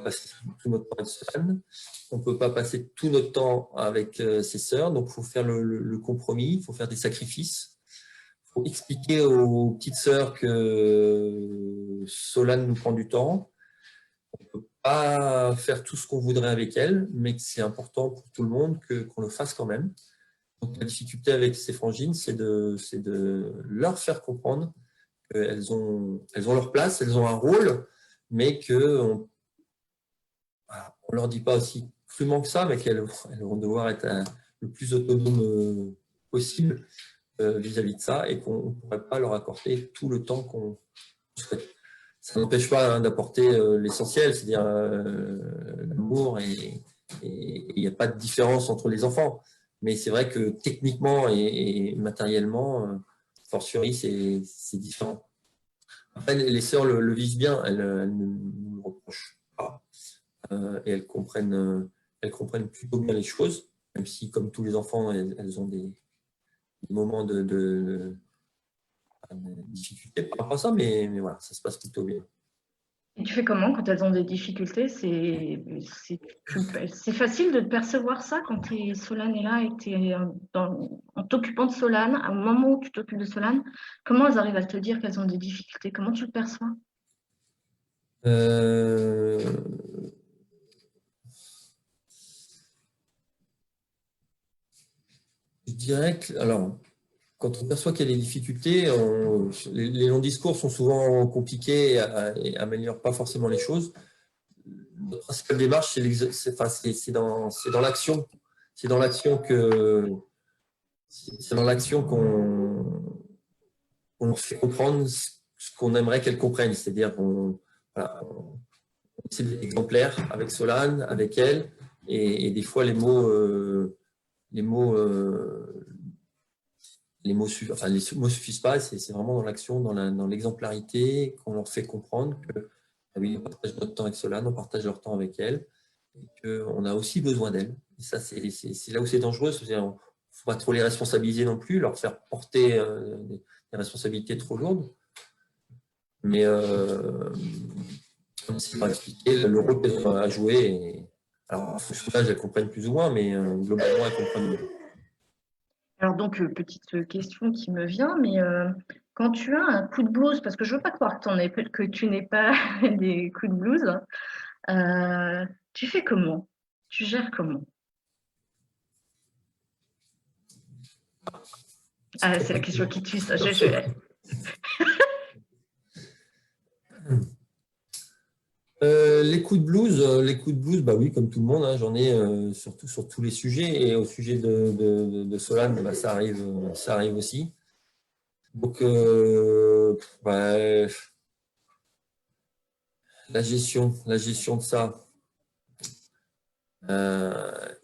passer tout notre temps avec Solane, on ne peut pas passer tout notre temps avec ses sœurs, donc il faut faire le compromis, il faut faire des sacrifices. Il faut expliquer aux petites sœurs que Solane nous prend du temps, on ne peut pas faire tout ce qu'on voudrait avec elle, mais que c'est important pour tout le monde qu'on le fasse quand même. Donc la difficulté avec ces frangines, c'est de leur faire comprendre qu'elles ont leur place, elles ont un rôle, mais qu'on ne leur dit pas aussi crûment que ça, mais qu'elles vont devoir être le plus autonomes possible vis-à-vis de ça et qu'on ne pourrait pas leur accorder tout le temps qu'on souhaite. Ça n'empêche pas hein, d'apporter l'essentiel, c'est-à-dire l'amour et il n'y a pas de différence entre les enfants. Mais c'est vrai que techniquement et matériellement, fortiori, c'est différent. Après, les sœurs le vivent bien, elles ne nous le reprochent pas. Et elles comprennent plutôt bien les choses, même si, comme tous les enfants, elles ont des moments de difficulté par rapport à ça, mais voilà, ça se passe plutôt bien. Et tu fais comment quand elles ont des difficultés? C'est facile de percevoir ça quand Solane est là et tu es en t'occupant de Solane, au moment où tu t'occupes de Solane, comment elles arrivent à te dire qu'elles ont des difficultés? Comment tu le perçois? Euh, je dirais que, alors, quand on perçoit qu'il y a des difficultés, les longs discours sont souvent compliqués et n'améliorent pas forcément les choses. Notre principale démarche, c'est dans l'action. C'est dans l'action qu'on leur fait comprendre ce qu'on aimerait qu'elles comprennent. C'est-à-dire qu'on essaie d'être exemplaire avec Solane, avec elle, et des fois les mots suffisent pas. C'est vraiment dans l'action, dans l'exemplarité, qu'on leur fait comprendre que oui, on partage notre temps avec Solane, on partage leur temps avec elle, et qu'on a aussi besoin d'elle. Et ça, c'est là où c'est dangereux. Il ne faut pas trop les responsabiliser non plus, leur faire porter des responsabilités trop lourdes. Mais c'est pas expliquer le rôle qu'elles ont à jouer. Alors, en fonction de l'âge, elles comprennent plus ou moins, mais globalement, elles comprennent mieux. Alors donc, petite question qui me vient, mais quand tu as un coup de blues, parce que je veux pas croire que tu n'aies pas des coups de blues, tu fais comment? Tu gères comment? Ah, c'est la question qui tue, ça. Les coups de blues, bah oui, comme tout le monde, hein, j'en ai surtout sur tous les sujets. Et au sujet de Solane, bah, ça arrive aussi. Donc, bah, la gestion de ça.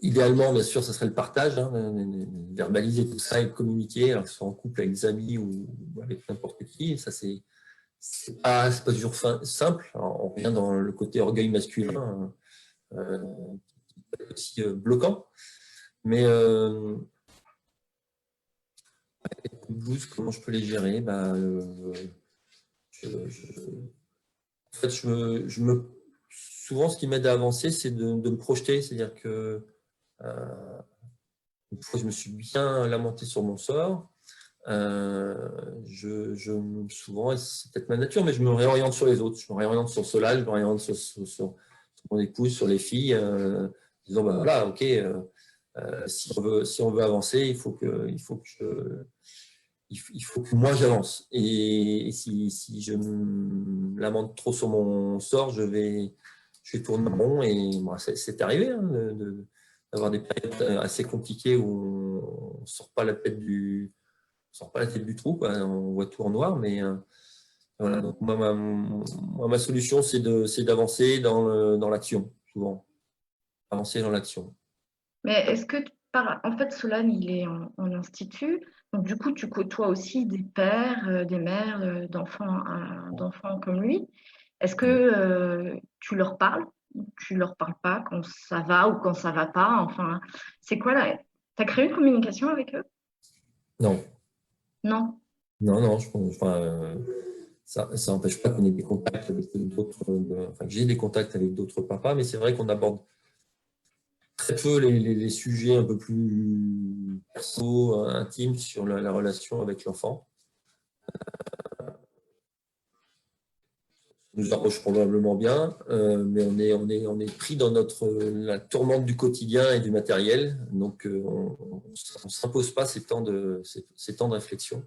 Idéalement, bien sûr, ça serait le partage, hein, verbaliser tout ça et le communiquer, alors que ce soit en couple avec des amis ou avec n'importe qui. Ça, c'est pas toujours simple. Alors, on revient dans le côté orgueil masculin, aussi bloquant. Mais les blues, comment je peux les gérer? Bah, en fait, souvent, ce qui m'aide à avancer, c'est de me projeter. C'est-à-dire que une fois, je me suis bien lamenté sur mon sort. Souvent, c'est peut-être ma nature, mais je me réoriente sur les autres. Je me réoriente sur Solal, je me réoriente sur mon épouse, sur les filles, disant bah, voilà, ok, si on veut avancer, il faut que moi j'avance. Et si je me lamente trop sur mon sort, je vais tourner en rond. Et bon, c'est arrivé hein, d'avoir des périodes assez compliquées où on ne sort pas la tête du trou, quoi. On voit tout en noir. Mais voilà, donc ma solution, c'est d'avancer dans l'action, souvent. Avancer dans l'action. Mais est-ce que, en fait, Solane, il est en institut, donc du coup, tu côtoies aussi des pères, des mères d'enfants comme lui. Est-ce que tu leur parles? Ou tu leur parles pas quand ça va ou quand ça va pas? Enfin, c'est quoi là? Tu as créé une communication avec eux? Non. Non. Non, je pense, enfin, ça n'empêche pas qu'on ait des contacts avec d'autres, enfin, que j'ai des contacts avec d'autres papas, mais c'est vrai qu'on aborde très peu les sujets un peu plus perso, intimes sur la relation avec l'enfant. Ça nous arrange probablement bien, mais on est pris dans la tourmente du quotidien et du matériel, donc on ne s'impose pas ces temps de réflexion,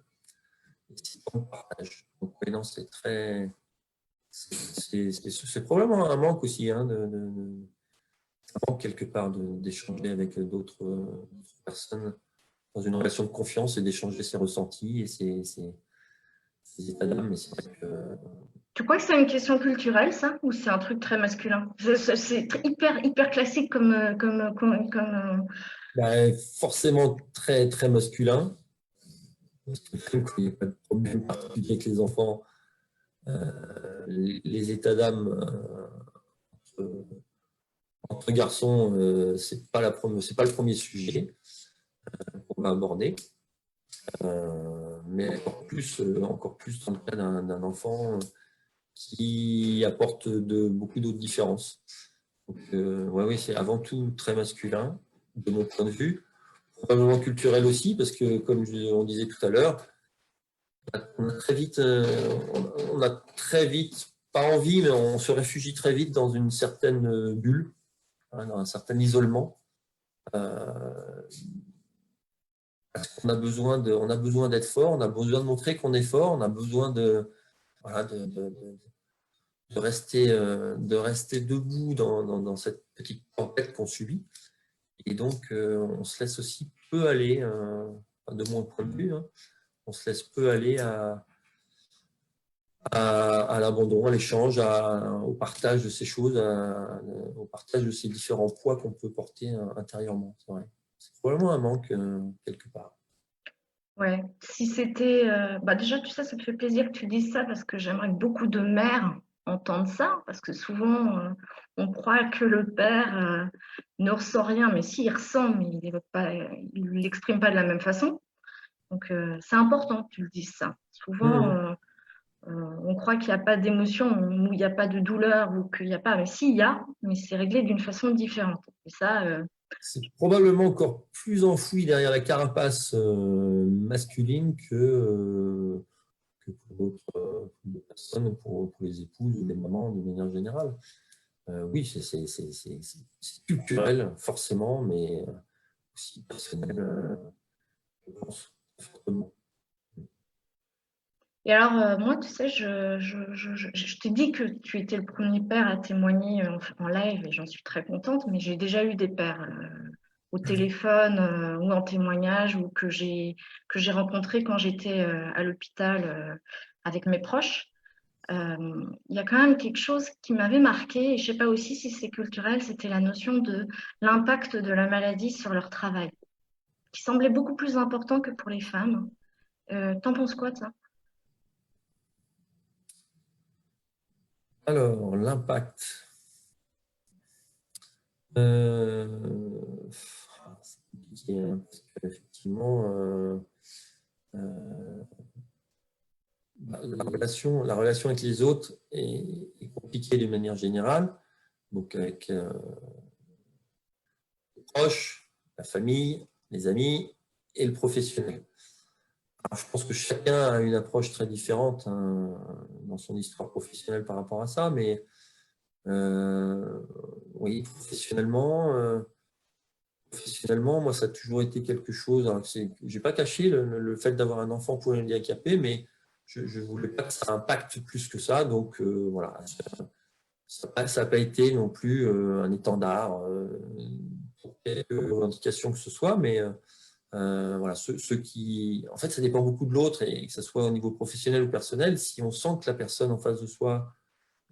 ces temps de partage. Donc non, c'est probablement un manque aussi, hein, ça manque quelque part d'échanger avec d'autres personnes dans une relation de confiance et d'échanger ses ressentis et ses états d'âme. Mais c'est vrai que Tu crois que c'est une question culturelle, ça, ou c'est un truc très masculin? C'est hyper classique bah, forcément très, très masculin. Parce que même quand il n'y a pas de problème particulier avec les enfants, les états d'âme entre garçons, c'est pas le premier sujet qu'on va aborder. Mais encore plus dans le cas d'un enfant qui apporte beaucoup d'autres différences. Donc, oui, c'est avant tout très masculin, de mon point de vue. Probablement culturel aussi, parce que, comme on disait tout à l'heure, on a très vite, pas envie, mais on se réfugie très vite dans une certaine bulle, hein, dans un certain isolement. On a besoin d'être fort, on a besoin de montrer qu'on est fort, on a besoin voilà, de rester debout dans cette petite tempête qu'on subit. Et donc, on se laisse aussi peu aller, de mon point de vue, hein, on se laisse peu aller à l'abandon, à l'échange, au partage de ces choses, au partage de ces différents poids qu'on peut porter intérieurement. C'est vrai. C'est probablement un manque quelque part. Ouais, si c'était, bah déjà, tu sais, ça me fait plaisir que tu dises ça parce que j'aimerais que beaucoup de mères entendent ça, parce que souvent, on croit que le père ne ressent rien, mais si, il ressent, mais il l'exprime pas de la même façon. Donc, c'est important que tu le dises ça. Souvent, Mmh. on croit qu'il n'y a pas d'émotion ou il n'y a pas de douleur ou qu'il n'y a pas, mais si, il y a, mais c'est réglé d'une façon différente. Et ça, C'est probablement encore plus enfoui derrière la carapace masculine que pour d'autres personnes, pour les épouses ou les mamans de manière générale. Oui, c'est culturel, forcément, mais aussi personnel, je pense, fortement. Et alors, moi, tu sais, je t'ai dit que tu étais le premier père à témoigner en live et j'en suis très contente, mais j'ai déjà eu des pères au téléphone ou en témoignage ou que j'ai rencontrés quand j'étais à l'hôpital avec mes proches. Il y a quand même quelque chose qui m'avait marqué, et je sais pas aussi si c'est culturel, c'était la notion de l'impact de la maladie sur leur travail, qui semblait beaucoup plus important que pour les femmes. T'en penses quoi de ça? Alors, l'impact. Euh, c'est compliqué, hein, parce qu'effectivement, euh, la relation avec les autres est compliquée de manière générale, donc avec les proches, la famille, les amis et le professionnel. Alors, je pense que chacun a une approche très différente hein, dans son histoire professionnelle par rapport à ça, mais oui, professionnellement, moi, ça a toujours été quelque chose. Je n'ai pas caché le fait d'avoir un enfant pour un handicapé, mais je ne voulais pas que ça impacte plus que ça. Donc, voilà, ça n'a pas été non plus un étendard pour quelque revendication que ce soit, mais voilà, ceux qui. En fait, ça dépend beaucoup de l'autre, et que ce soit au niveau professionnel ou personnel, si on sent que la personne en face de soi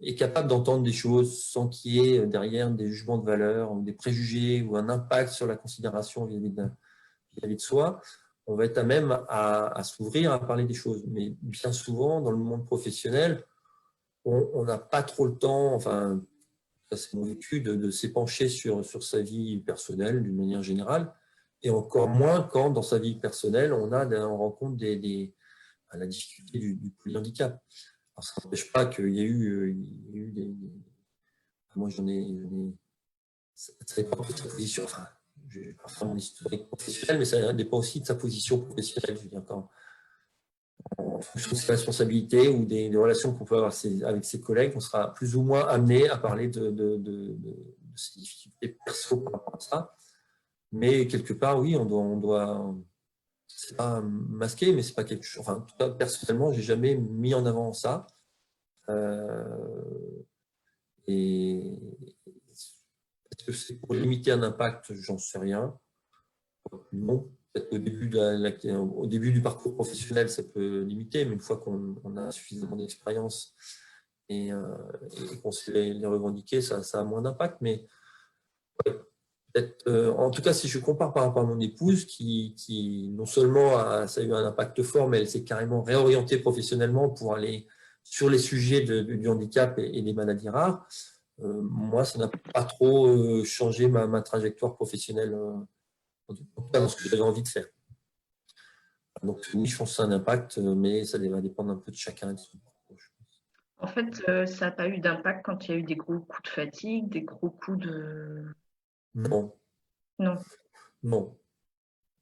est capable d'entendre des choses sans qu'il y ait derrière des jugements de valeur, ou des préjugés ou un impact sur la considération vis-à-vis de soi, on va être à même à s'ouvrir, à parler des choses. Mais bien souvent, dans le monde professionnel, on n'a pas trop le temps, enfin, ça c'est mon vécu, de s'épancher sur sa vie personnelle d'une manière générale, et encore moins quand dans sa vie personnelle, on rencontre la difficulté du polyhandicap. Alors, ça n'empêche pas qu'il y a eu, moi ça dépend de sa position, enfin, je n'ai pas vraiment mon historique professionnel, mais ça dépend aussi de sa position professionnelle. Je veux dire, en fonction de ses responsabilités ou des relations qu'on peut avoir avec ses collègues, on sera plus ou moins amené à parler de ses difficultés perso par rapport à ça. Mais quelque part, oui, on doit c'est pas masqué, mais c'est pas quelque chose. Enfin, en tout cas, personnellement, j'ai jamais mis en avant ça. Euh, et est-ce que c'est pour limiter un impact? J'en sais rien. Non. Peut-être au début du parcours professionnel, ça peut limiter, mais une fois qu'on a suffisamment d'expérience et, qu'on sait les revendiquer, ça a moins d'impact. Mais ouais, peut-être, en tout cas, si je compare par rapport à mon épouse, qui non seulement ça a eu un impact fort, mais elle s'est carrément réorientée professionnellement pour aller sur les sujets du handicap et des maladies rares. Moi, ça n'a pas trop changé ma trajectoire professionnelle, en tout cas dans ce que j'avais envie de faire. Donc oui, je pense que c'est un impact, mais ça va dépendre un peu de chacun. En fait, ça n'a pas eu d'impact quand il y a eu des gros coups de fatigue, des gros coups de... Non, Non. non.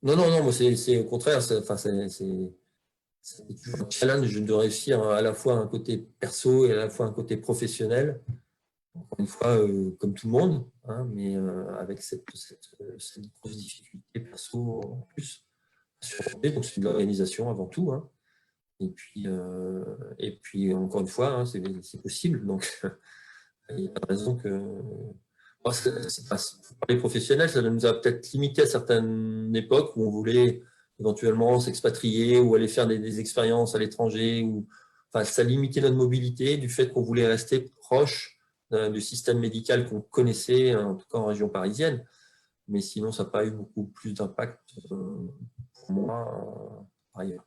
Non, non, non, moi c'est au contraire, enfin, c'est toujours un challenge de réussir à la fois un côté perso et à la fois un côté professionnel. Encore une fois, comme tout le monde, hein, mais avec cette grosse difficulté perso en plus. Donc, c'est de l'organisation avant tout. Hein. Et puis, encore une fois, hein, c'est possible. Donc, il n'y a pas de raison que… Bon, pour les professionnels, ça nous a peut-être limité à certaines époques où on voulait éventuellement s'expatrier ou aller faire des expériences à l'étranger. Enfin, ça limitait notre mobilité du fait qu'on voulait rester proche du système médical qu'on connaissait, en tout cas en région parisienne. Mais sinon, ça n'a pas eu beaucoup plus d'impact pour moi ailleurs.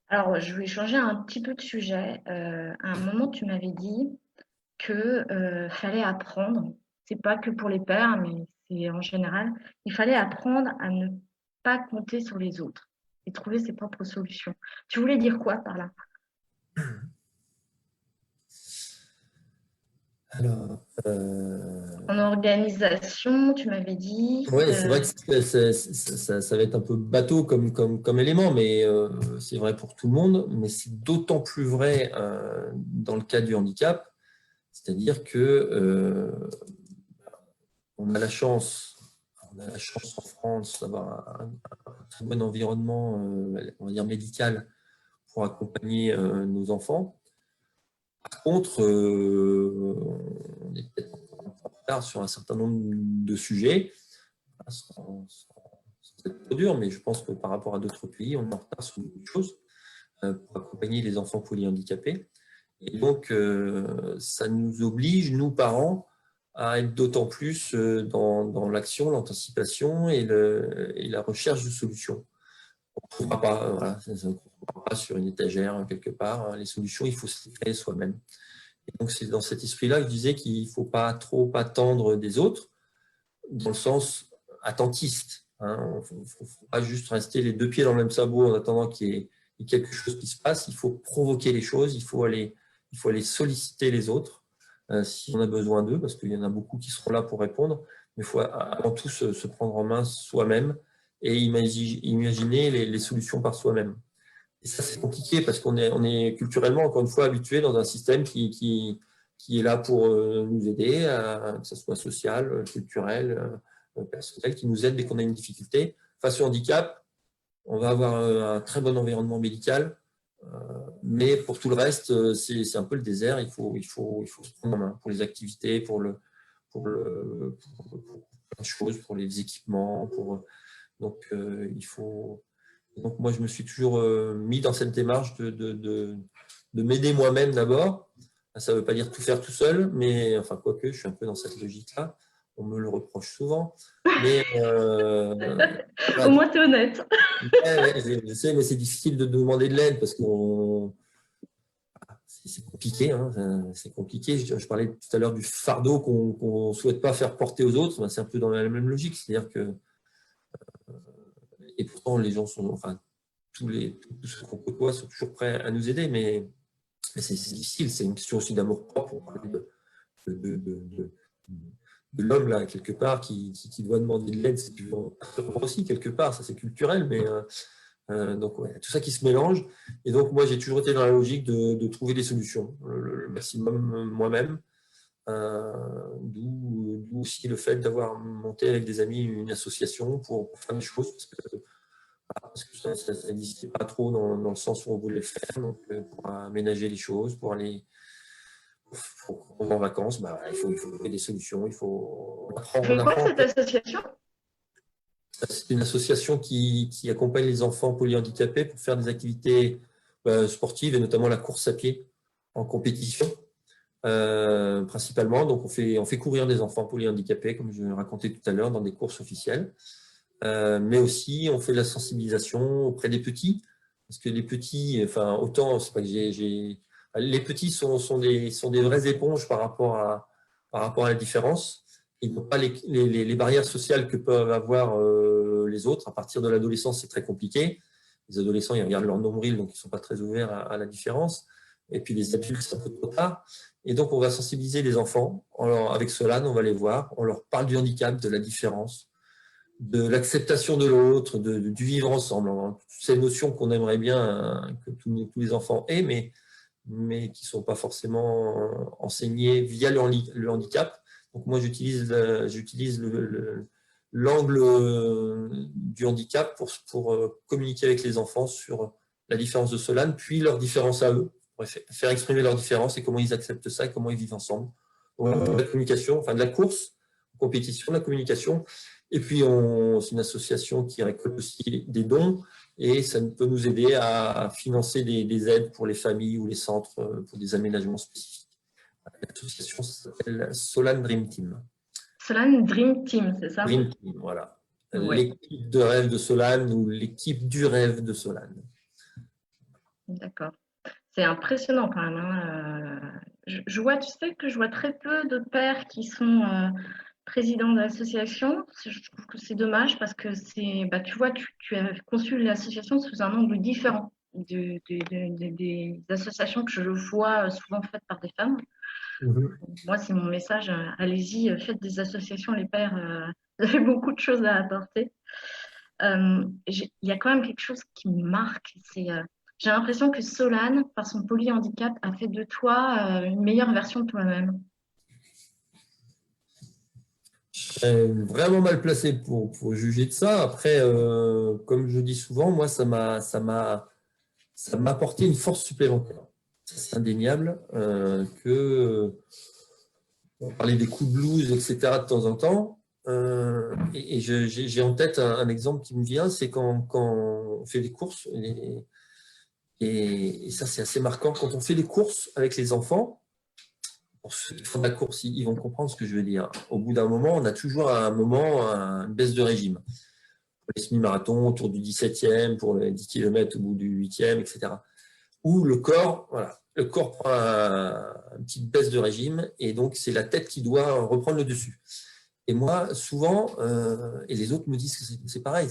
Alors, je voulais changer un petit peu de sujet. À un moment, tu m'avais dit que fallait apprendre, c'est pas que pour les pères, mais c'est en général, il fallait apprendre à ne pas compter sur les autres et trouver ses propres solutions. Tu voulais dire quoi par là? Alors, En organisation, tu m'avais dit. ouais, c'est vrai que ça va être un peu bateau comme élément, mais c'est vrai pour tout le monde. Mais c'est d'autant plus vrai dans le cas du handicap, c'est-à-dire que on a la chance en France d'avoir un très bon environnement, on va dire médical, pour accompagner nos enfants. Par contre, on est peut-être en retard sur un certain nombre de sujets, sans être trop dur, mais je pense que par rapport à d'autres pays, on est en retard sur beaucoup de choses pour accompagner les enfants polyhandicapés. Et donc, ça nous oblige, nous parents, à être d'autant plus dans l'action, l'anticipation et la recherche de solutions. On ne trouvera pas, voilà, on ne trouvera pas sur une étagère quelque part. Les solutions, il faut se les créer soi-même. Et donc, c'est dans cet esprit-là que je disais qu'il ne faut pas trop attendre des autres, dans le sens attentiste. Hein. Il ne faut pas juste rester les deux pieds dans le même sabot en attendant qu'il y ait quelque chose qui se passe. Il faut provoquer les choses, il faut aller solliciter les autres si on a besoin d'eux, parce qu'il y en a beaucoup qui seront là pour répondre. Mais il faut avant tout se prendre en main soi-même et imaginer les solutions par soi-même. Et ça, c'est compliqué parce qu'on est culturellement, encore une fois, habitué dans un système qui est là pour nous aider, que ce soit social, culturel, personnel, qui nous aide dès qu'on a une difficulté. Face au handicap, on va avoir un très bon environnement médical, mais pour tout le reste, c'est un peu le désert. Il faut se prendre en main pour les activités, pour plein de choses, pour les équipements. Donc, il faut… Donc, moi, je me suis toujours mis dans cette démarche de m'aider moi-même d'abord. Ça ne veut pas dire tout faire tout seul, mais enfin, quoique, je suis un peu dans cette logique-là. On me le reproche souvent. Mais, Au moins, tu es honnête. je sais, mais c'est difficile de demander de l'aide parce que c'est compliqué. Hein, c'est compliqué. Je parlais tout à l'heure du fardeau qu'on ne souhaite pas faire porter aux autres. C'est un peu dans la même logique. C'est-à-dire que, et pourtant, les gens sont… Enfin, tous ceux qu'on côtoie sont toujours prêts à nous aider, mais c'est difficile. C'est une question aussi d'amour propre de l'homme, là, quelque part, qui doit demander de l'aide. C'est aussi, quelque part, ça c'est culturel, mais donc, ouais, tout ça qui se mélange. Et donc, moi, j'ai toujours été dans la logique de trouver des solutions, le maximum moi-même. D'où aussi le fait d'avoir monté avec des amis une association pour faire des choses, parce que ça n'existait pas trop dans le sens où on voulait le faire, donc pour aménager les choses, pour aller en vacances, bah, il faut trouver des solutions, il faut Tu fais quoi cette association? C'est une association qui accompagne les enfants polyhandicapés pour faire des activités sportives et notamment la course à pied en compétition principalement. Donc on fait courir des enfants polyhandicapés, comme je racontais tout à l'heure, dans des courses officielles. Mais aussi on fait de la sensibilisation auprès des petits, parce que les petits, enfin autant c'est pas que les petits sont des vraies éponges par rapport à la différence. Ils n'ont pas les barrières sociales que peuvent avoir les autres. À partir de l'adolescence, c'est très compliqué. Les adolescents, ils regardent leur nombril, donc ils ne sont pas très ouverts à la différence. Et puis les adultes, c'est un peu trop tard. Et donc, on va sensibiliser les enfants. Avec Solane, on va les voir. On leur parle du handicap, de la différence, de l'acceptation de l'autre, du vivre ensemble. Toutes ces notions qu'on aimerait bien que tous les enfants aient, mais qui ne sont pas forcément enseignées via le handicap. Donc moi, j'utilise l'angle du handicap pour communiquer avec les enfants sur la différence de Solane, puis leur différence à eux, pour faire exprimer leurs différences et comment ils acceptent ça et comment ils vivent ensemble. Donc, de la communication, enfin de la course, compétition, de la communication. Et puis, c'est une association qui récolte aussi des dons et ça peut nous aider à financer des aides pour les familles ou les centres pour des aménagements spécifiques. L'association s'appelle Solane Dream Team. Solane Dream Team, c'est ça? Dream Team, voilà. Ouais. L'équipe de rêve de Solane ou l'équipe du rêve de Solane. D'accord. C'est impressionnant quand même, hein. Je vois, tu sais que je vois très peu de pères qui sont présidents d'associations. Je trouve que c'est dommage parce que bah, tu vois, tu as conçu l'association sous un angle différent des associations que je vois souvent faites par des femmes. Moi, c'est mon message. Allez-y, faites des associations, les pères. Vous avez beaucoup de choses à apporter. Il y a quand même quelque chose qui me marque. J'ai l'impression que Solane, par son polyhandicap, a fait de toi une meilleure version de toi-même. Je serais vraiment mal placé pour juger de ça. Après, comme je dis souvent, moi, ça m'a apporté une force supplémentaire. C'est indéniable on parlait des coups de blues, etc. de temps en temps. Et j'ai en tête un exemple qui me vient, c'est quand on fait des courses. Et ça, c'est assez marquant. Quand on fait des courses avec les enfants, pour ceux qui font de la course, ils vont comprendre ce que je veux dire. Au bout d'un moment, on a toujours une baisse de régime. Pour les semi-marathons, autour du 17e, pour les 10 km au bout du 8e, etc. Où le corps prend une petite baisse de régime et donc c'est la tête qui doit reprendre le dessus. Et moi, souvent, et les autres me disent que c'est pareil,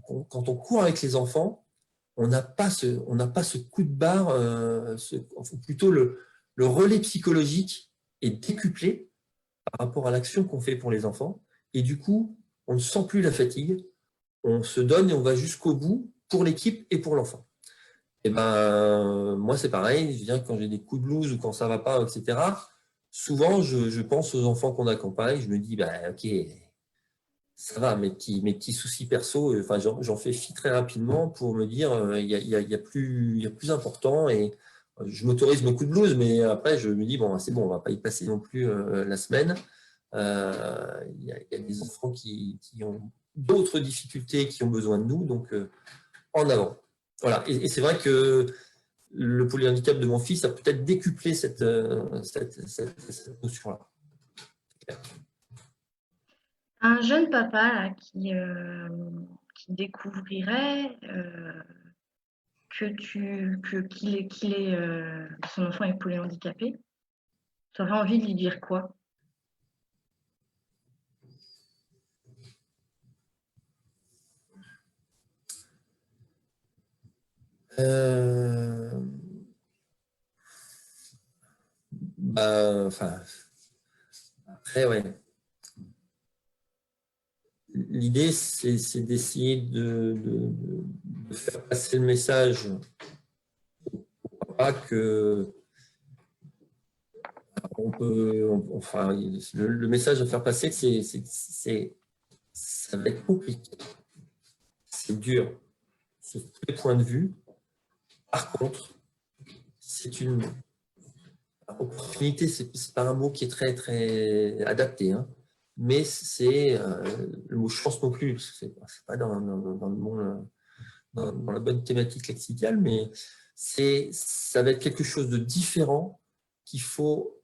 quand on court avec les enfants, on n'a pas ce coup de barre, plutôt le relais psychologique est décuplé par rapport à l'action qu'on fait pour les enfants. Et du coup, on ne sent plus la fatigue, on se donne et on va jusqu'au bout pour l'équipe et pour l'enfant. Et moi, c'est pareil. Je veux dire, quand j'ai des coups de blues ou quand ça va pas, etc., souvent, je pense aux enfants qu'on accompagne. Je me dis, ok, ça va, mes petits soucis perso, enfin, j'en fais fi très rapidement pour me dire, il y a plus important et je m'autorise mes coups de blues, mais après, je me dis, bon, c'est bon, on va pas y passer non plus la semaine. Il y a des enfants qui ont d'autres difficultés, qui ont besoin de nous, donc en avant. Voilà. Et c'est vrai que le polyhandicap de mon fils a peut-être décuplé cette notion-là. Un jeune papa là, qui découvrirait son enfant est polyhandicapé, tu aurais envie de lui dire quoi? Enfin, après, ouais. L'idée, c'est d'essayer de faire passer le message au papa que enfin, le message à faire passer, ça va être compliqué. C'est dur sur tous les points de vue. Par contre, c'est une opportunité, c'est pas un mot qui est très, très adapté, hein, mais c'est le mot chance non plus, parce que c'est pas dans le monde, dans la bonne thématique lexicale, mais ça va être quelque chose de différent qu'il faut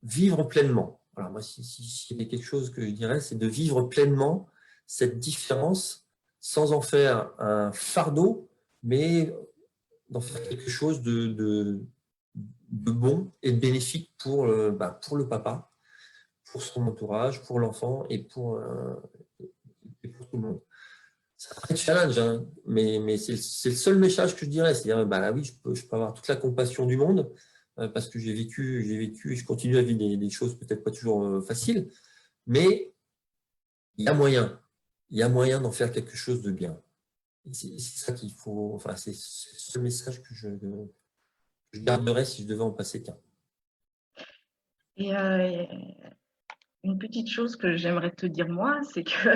vivre pleinement. Voilà, moi, s'il y avait quelque chose que je dirais, c'est de vivre pleinement cette différence sans en faire un fardeau, mais d'en faire quelque chose de bon et de bénéfique pour le papa, pour son entourage, pour l'enfant et pour tout le monde. C'est un vrai challenge, hein, mais c'est le seul message que je dirais. C'est-à-dire, oui, je peux avoir toute la compassion du monde parce que j'ai vécu et je continue à vivre des choses peut-être pas toujours faciles, mais il y a moyen. Il y a moyen d'en faire quelque chose de bien. C'est ça qu'il faut. Enfin, c'est le seul message que je garderais si je devais en passer qu'un. Et une petite chose que j'aimerais te dire moi, c'est que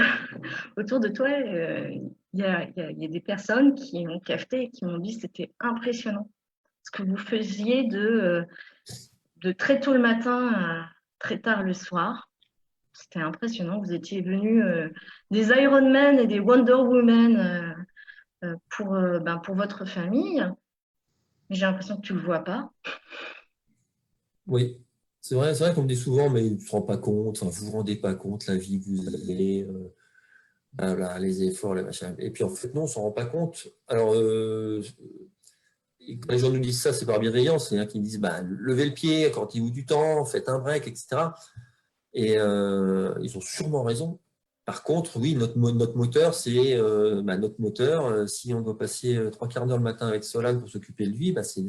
autour de toi, il y a des personnes qui ont capté et qui m'ont dit que c'était impressionnant ce que vous faisiez de très tôt le matin à très tard le soir. C'était impressionnant. Vous étiez venus des Iron Man et des Wonder Woman pour votre famille. Mais j'ai l'impression que tu ne le vois pas. Oui, c'est vrai qu'on me dit souvent, mais tu ne te rends pas compte, enfin, vous vous rendez pas compte la vie que vous avez, voilà, les efforts, les machins. Et puis en fait, non, on ne s'en rend pas compte. Alors, et quand les gens nous disent ça, c'est par bienveillance, c'est-à-dire qu'ils disent, bah, levez le pied quand il vous du temps, faites un break, etc. Et ils ont sûrement raison. Par contre, oui, notre moteur, c'est notre moteur. Si on doit passer 3 quarts d'heure le matin avec Solane pour s'occuper de lui, bah, c'est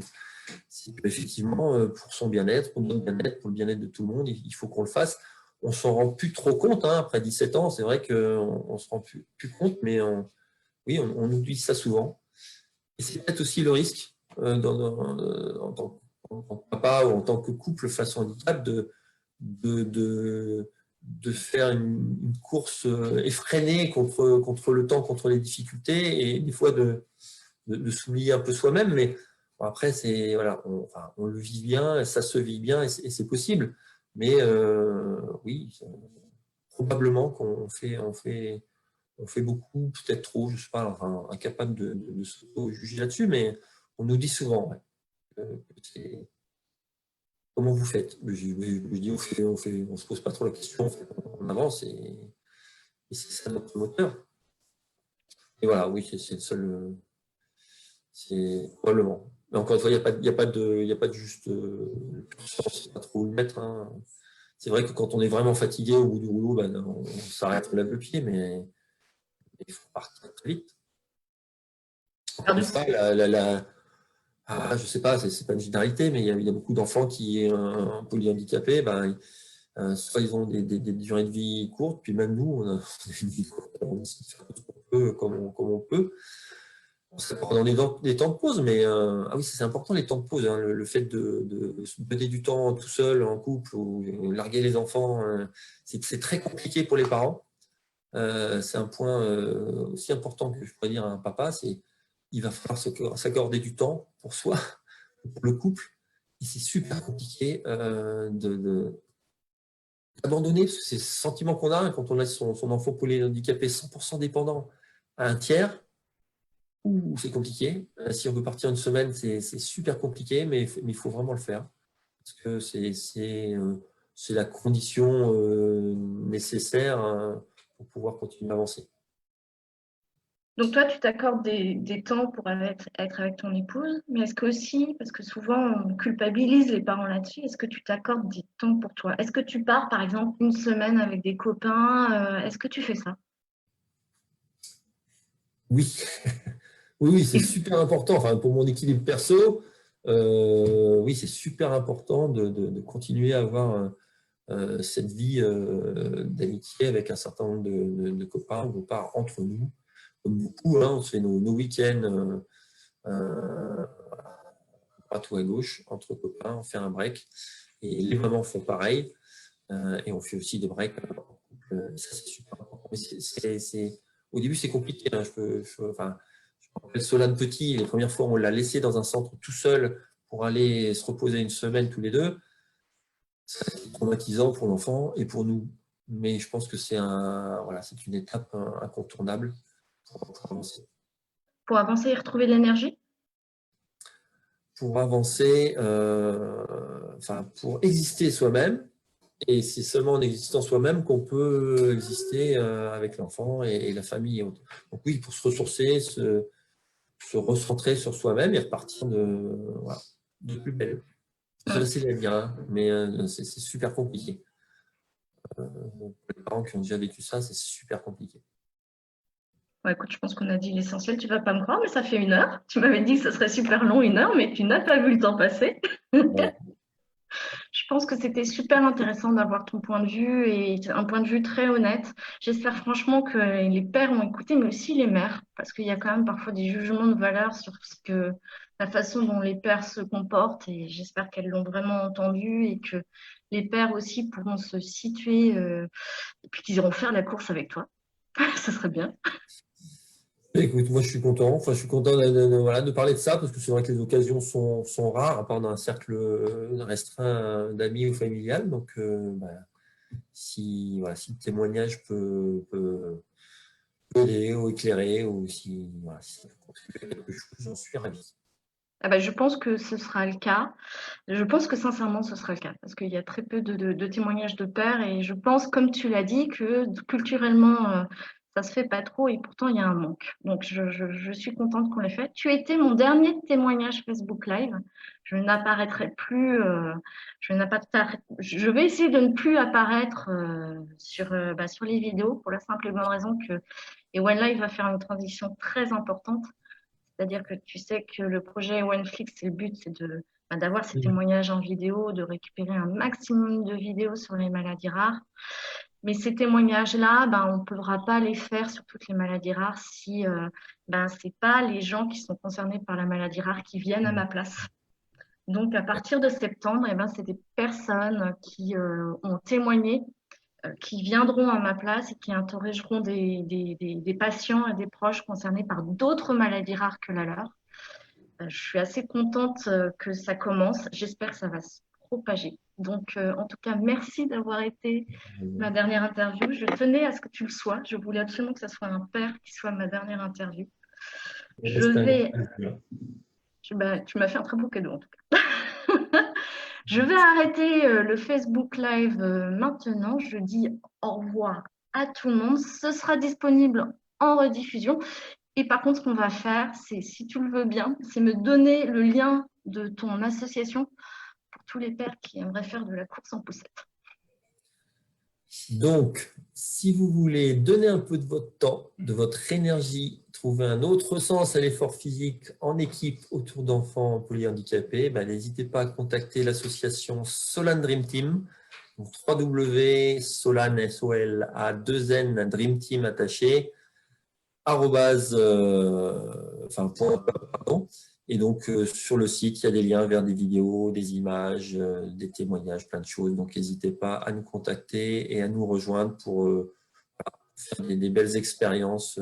effectivement pour son bien-être, pour notre bien-être, pour le bien-être de tout le monde, il faut qu'on le fasse. On s'en rend plus trop compte, hein, après 17 ans, c'est vrai qu'on ne se rend plus compte, mais oui, on oublie ça souvent. Et c'est peut-être aussi le risque en tant que papa ou en tant que couple face au handicap de faire une course effrénée contre le temps, contre les difficultés, et des fois de s'oublier un peu soi-même. Mais bon, après, voilà, on le vit bien, ça se vit bien, et c'est possible. Mais oui, probablement on fait beaucoup, peut-être trop, je ne suis pas incapable de se juger là-dessus, mais on nous dit souvent, ouais, comment vous faites? Je dis, on se pose pas trop la question, on avance, et c'est ça notre moteur. Et voilà, oui, c'est le seul, c'est probablement. Mais encore une fois, il n'y a pas de juste sens, pas trop où le mettre, hein. C'est vrai que quand on est vraiment fatigué au bout du rouleau, ben, on s'arrête, on lève le pied, mais il faut partir très vite. Encore une fois, je sais pas, c'est pas une généralité, mais il y a beaucoup d'enfants qui sont polyhandicapés, ben, soit ils ont des durées de vie courtes, puis même nous, on a une vie courte, on essaie de faire tout ce qu'on peut comme on peut. C'est pendant les temps de pause, mais ah oui, c'est important les temps de pause, hein, le fait de se donner du temps tout seul, en couple, ou larguer les enfants, c'est très compliqué pour les parents. C'est un point aussi important que je pourrais dire à un papa, c'est il va falloir s'accorder du temps pour soi, pour le couple, et c'est super compliqué d'abandonner, parce que c'est ce sentiment qu'on a quand on a son enfant polyhandicapé 100% dépendant à un tiers. C'est compliqué. Si on veut partir une semaine, c'est super compliqué, mais il faut vraiment le faire. Parce que c'est la condition nécessaire pour pouvoir continuer à avancer. Donc toi, tu t'accordes des temps pour être avec ton épouse, mais est-ce que aussi, parce que souvent on culpabilise les parents là-dessus, est-ce que tu t'accordes des temps pour toi? Est-ce que tu pars par exemple une semaine avec des copains? Est-ce que tu fais ça? Oui, oui, c'est super important. Enfin, pour mon équilibre perso, oui, c'est super important de continuer à avoir cette vie d'amitié avec un certain nombre de copains. On part entre nous, comme beaucoup, hein, on se fait nos week-ends à droite ou à gauche, entre copains, on fait un break. Et les mamans font pareil. Et on fait aussi des breaks en couple. Ça, c'est super important. Mais au début, c'est compliqué, hein. Je me rappelle Solane Petit, les premières fois, on l'a laissé dans un centre tout seul pour aller se reposer une semaine tous les deux. C'est traumatisant pour l'enfant et pour nous. Mais je pense que c'est une étape incontournable pour avancer. Pour avancer et retrouver de l'énergie? Pour avancer, pour exister soi-même. Et c'est seulement en existant soi-même qu'on peut exister avec l'enfant et la famille et autres. Donc oui, pour se ressourcer, se recentrer sur soi-même et repartir de plus belle. C'est facile à dire, hein, mais c'est super compliqué. Pour les parents qui ont déjà vécu ça, c'est super compliqué. Bon, écoute, je pense qu'on a dit l'essentiel. Tu vas pas me croire, mais ça fait 1 heure. Tu m'avais dit que ce serait super long, 1 heure, mais tu n'as pas vu le temps passer. Voilà. Je pense que c'était super intéressant d'avoir ton point de vue et un point de vue très honnête. J'espère franchement que les pères ont écouté, mais aussi les mères, parce qu'il y a quand même parfois des jugements de valeur sur la façon dont les pères se comportent et j'espère qu'elles l'ont vraiment entendu et que les pères aussi pourront se situer et puis qu'ils iront faire la course avec toi. Ce serait bien. Écoute, moi je suis content. Enfin, je suis content voilà, de parler de ça parce que c'est vrai que les occasions sont rares, à part dans un cercle restreint d'amis ou familial. Donc, si le témoignage peut aider ou éclairer, ou si ça peut contribuer à quelque chose, j'en suis ravi. Ah bah, je pense que ce sera le cas. Je pense que sincèrement, ce sera le cas parce qu'il y a très peu de témoignages de pères et je pense, comme tu l'as dit, que culturellement, ça se fait pas trop et pourtant il y a un manque. Donc je suis contente qu'on l'ait fait. Tu as été mon dernier témoignage Facebook Live. Je n'apparaîtrai plus. Je vais essayer de ne plus apparaître sur les vidéos pour la simple et bonne raison que et One Live va faire une transition très importante. C'est-à-dire que tu sais que le projet OneFlix, c'est le but, c'est d'avoir ces témoignages en vidéo, de récupérer un maximum de vidéos sur les maladies rares. Mais ces témoignages-là, on ne pourra pas les faire sur toutes les maladies rares si ce n'est pas les gens qui sont concernés par la maladie rare qui viennent à ma place. Donc, à partir de septembre, c'est des personnes qui ont témoigné qui viendront à ma place et qui interrogeront des patients et des proches concernés par d'autres maladies rares que la leur. Je suis assez contente que ça commence. J'espère que ça va se propager. Donc, en tout cas, merci d'avoir été ma dernière interview. Je tenais à ce que tu le sois. Je voulais absolument que ça soit un père qui soit ma dernière interview. Tu m'as fait un très beau cadeau, en tout cas. Je vais arrêter le Facebook Live maintenant. Je dis au revoir à tout le monde. Ce sera disponible en rediffusion. Et par contre, ce qu'on va faire, c'est, si tu le veux bien, c'est me donner le lien de ton association pour tous les pères qui aimeraient faire de la course en poussette. Donc, si vous voulez donner un peu de votre temps, de votre énergie, trouver un autre sens à l'effort physique en équipe autour d'enfants polyhandicapés, n'hésitez pas à contacter l'association Solan Dream Team, donc www.solan, S-O-L-A 2N Dream Team attaché, pardon. Et donc, sur le site, il y a des liens vers des vidéos, des images, des témoignages, plein de choses. Donc, n'hésitez pas à nous contacter et à nous rejoindre pour faire des belles expériences